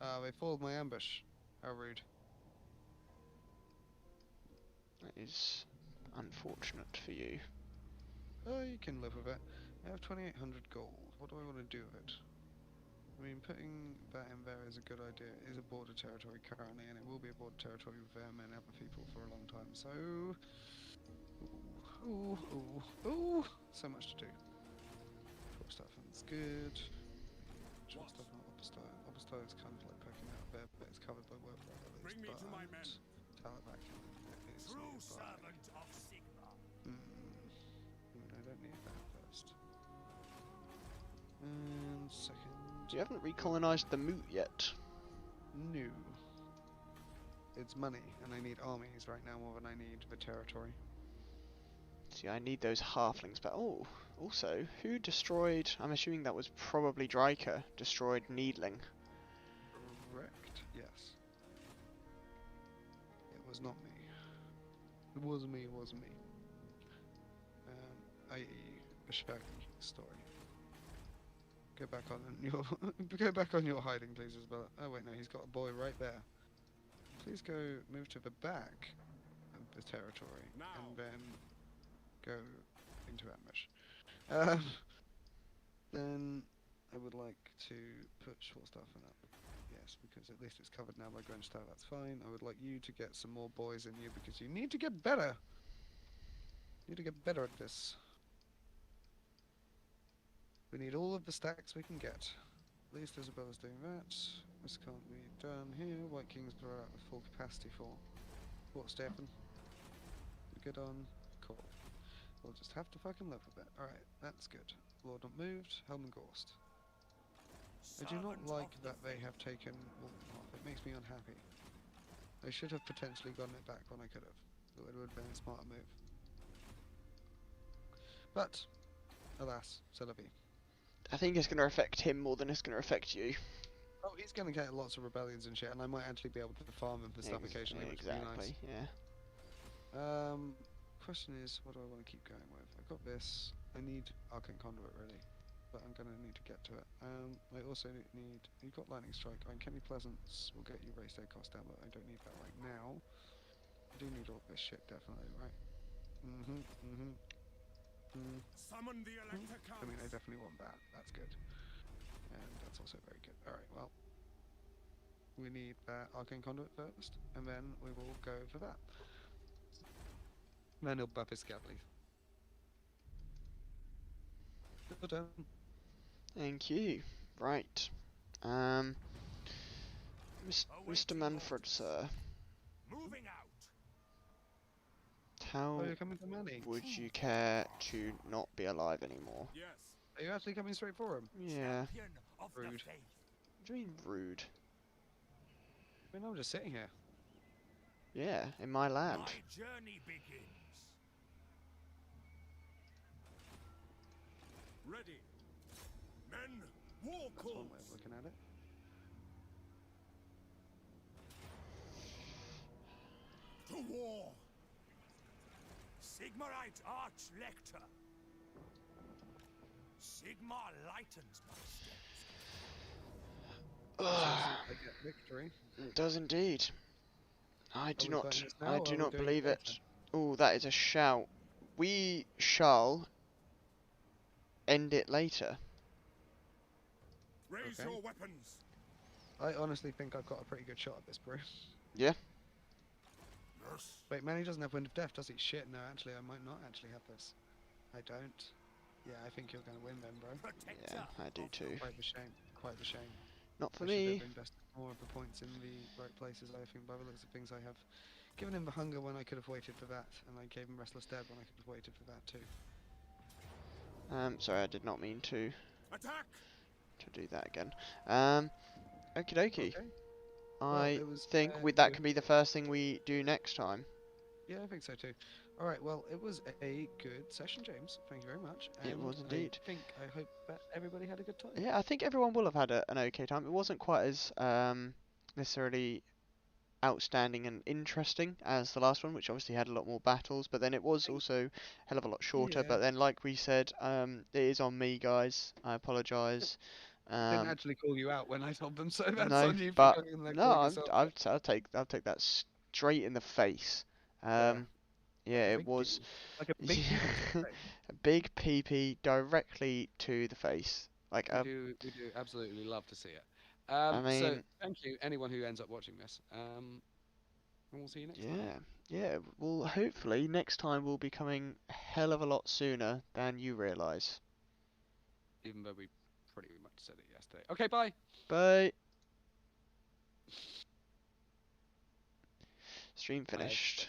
Speaker 1: They followed my ambush. How rude.
Speaker 2: That is unfortunate for you.
Speaker 1: Oh, you can live with it. I have 2,800 gold. What do I want to do with it? I mean, putting that in there is a good idea. It is a border territory currently, and it will be a border territory with them and other people for a long time. So, ooh, so much to do. Short stuff, and it's good. Short stuff, not upper style. Upper style is kind of like poking out there, but it's covered by work levels.
Speaker 5: Bring me to my men.
Speaker 1: Talent back in. It's
Speaker 5: True
Speaker 1: nearby.
Speaker 5: servant of Sigma.
Speaker 1: I don't need that first. And second.
Speaker 2: You haven't recolonized the Moot yet.
Speaker 1: No. It's money, and I need armies right now more than I need the territory.
Speaker 2: See, I need those halflings, but oh, also, who destroyed, I'm assuming that was probably Dryker, destroyed Needling.
Speaker 1: Correct, yes. It was not me. It was me, i.e. a shaggy story. Go back on your go back on your hiding, please, Isabella. Oh wait, no, he's got a boy right there. Please go move to the back of the territory and then go into ambush. Then I would like to put short stuff in that. Yes, because at least it's covered now by Grenstad. That's fine. I would like you to get some more boys in you because you need to get better. You need to get better at this. We need all of the stacks we can get. At least Isabella's doing that. This can't be done here. White Kings are out with full capacity for. What, Stefan? You good on? Cool. We'll just have to fucking live with it. Alright, that's good. Lord not moved. Helm and Gorst. I do not like that they have taken Wolfenhof. It makes me unhappy. I should have potentially gotten it back when I could have. It would have been a smarter move. But, alas, c'est la vie.
Speaker 2: I think it's going to affect him more than it's going to affect you.
Speaker 1: Oh, he's going to get lots of rebellions and shit, and I might actually be able to farm him for stuff occasionally, which would be nice.
Speaker 2: Yeah.
Speaker 1: Question is, what do I want to keep going with? I've got this. I need Arcane Conduit, really. But I'm going to need to get to it. I also need... You've got Lightning Strike. I mean, Kenny Pleasance will get you race day cost down, but I don't need that right now. I do need all this shit, definitely, right?
Speaker 5: Summon the Elector.
Speaker 1: I mean, I definitely want that. That's good. And that's also very good. Alright, well. We need that Arcane Conduit first, and then we will go for that. Then he'll buff his scout leaf. Well done.
Speaker 2: Thank you. Right. Mr. Manfred, sir,
Speaker 5: Moving out.
Speaker 2: how
Speaker 1: Oh, you're coming to Manny.
Speaker 2: would you care to not be alive anymore?
Speaker 4: Yes.
Speaker 1: Are you actually coming straight for him?
Speaker 2: Yeah.
Speaker 5: Champion of the
Speaker 1: Rude.
Speaker 5: faith.
Speaker 2: What do you mean rude?
Speaker 1: I mean, I'm just sitting here.
Speaker 2: Yeah, in my land.
Speaker 5: My journey begins.
Speaker 4: Ready. Men, war
Speaker 1: That's
Speaker 4: calls.
Speaker 1: one way of looking at it.
Speaker 5: To war. Sigmarite Arch-Lector. Sigmar lightens my steps.
Speaker 2: Ugh,
Speaker 1: I get victory.
Speaker 2: it does indeed. I do
Speaker 1: we
Speaker 2: not.
Speaker 1: playing this now,
Speaker 2: I
Speaker 1: or
Speaker 2: do
Speaker 1: are we
Speaker 2: not
Speaker 1: doing it
Speaker 2: believe
Speaker 1: later?
Speaker 2: it. Oh, that is a shout. We shall end it later.
Speaker 4: Raise
Speaker 1: Okay.
Speaker 4: your weapons.
Speaker 1: I honestly think I've got a pretty good shot at this, bro.
Speaker 2: Yeah.
Speaker 4: Yes.
Speaker 1: Wait, Manny doesn't have Wind of Death, does he? Shit, no, actually, I might not actually have this. I don't. Yeah, I think you're going to win then, bro.
Speaker 5: Protector.
Speaker 2: Yeah, I do
Speaker 5: of the
Speaker 2: too.
Speaker 1: Quite the shame. Quite the shame.
Speaker 2: Not for
Speaker 1: I should
Speaker 2: me.
Speaker 1: have invested more of the points in the right places. I think by the looks of things, I have given him the hunger when I could have waited for that, and I gave him Restless Dead when I could have waited for that too.
Speaker 2: Sorry, I did not mean to
Speaker 4: Attack.
Speaker 2: do that again. Okie dokie.
Speaker 1: Okay.
Speaker 2: I
Speaker 1: it was,
Speaker 2: think
Speaker 1: good.
Speaker 2: that can be the first thing we do next time.
Speaker 1: Yeah, I think so too. All right. Well, it was a good session, James. Thank you very much.
Speaker 2: It was
Speaker 1: and
Speaker 2: indeed.
Speaker 1: I hope that everybody had a good time.
Speaker 2: Yeah, I think everyone will have had an okay time. It wasn't quite as necessarily outstanding and interesting as the last one, which obviously had a lot more battles, but then it was also a hell of a lot shorter.
Speaker 1: Yeah.
Speaker 2: But then, like we said, it is on me, guys. I apologise.
Speaker 1: Didn't actually call you out when I told them, so that's
Speaker 2: No,
Speaker 1: on you for
Speaker 2: but
Speaker 1: going and
Speaker 2: no,
Speaker 1: calling yourself out.
Speaker 2: I'll take that straight in the face.
Speaker 1: Yeah.
Speaker 2: Yeah,
Speaker 1: Like a
Speaker 2: it
Speaker 1: big
Speaker 2: was
Speaker 1: like a big
Speaker 2: yeah,
Speaker 1: peepee to the face.
Speaker 2: a big PP directly to the face. Like
Speaker 1: We do absolutely love to see it.
Speaker 2: I
Speaker 1: So
Speaker 2: mean,
Speaker 1: thank you, anyone who ends up watching this. And we'll see you next time.
Speaker 2: yeah, yeah. Well, hopefully next time we'll be coming a hell of a lot sooner than you realise.
Speaker 1: Even though we pretty much said it yesterday. Okay, bye.
Speaker 2: Bye. Stream
Speaker 1: Bye.
Speaker 2: finished.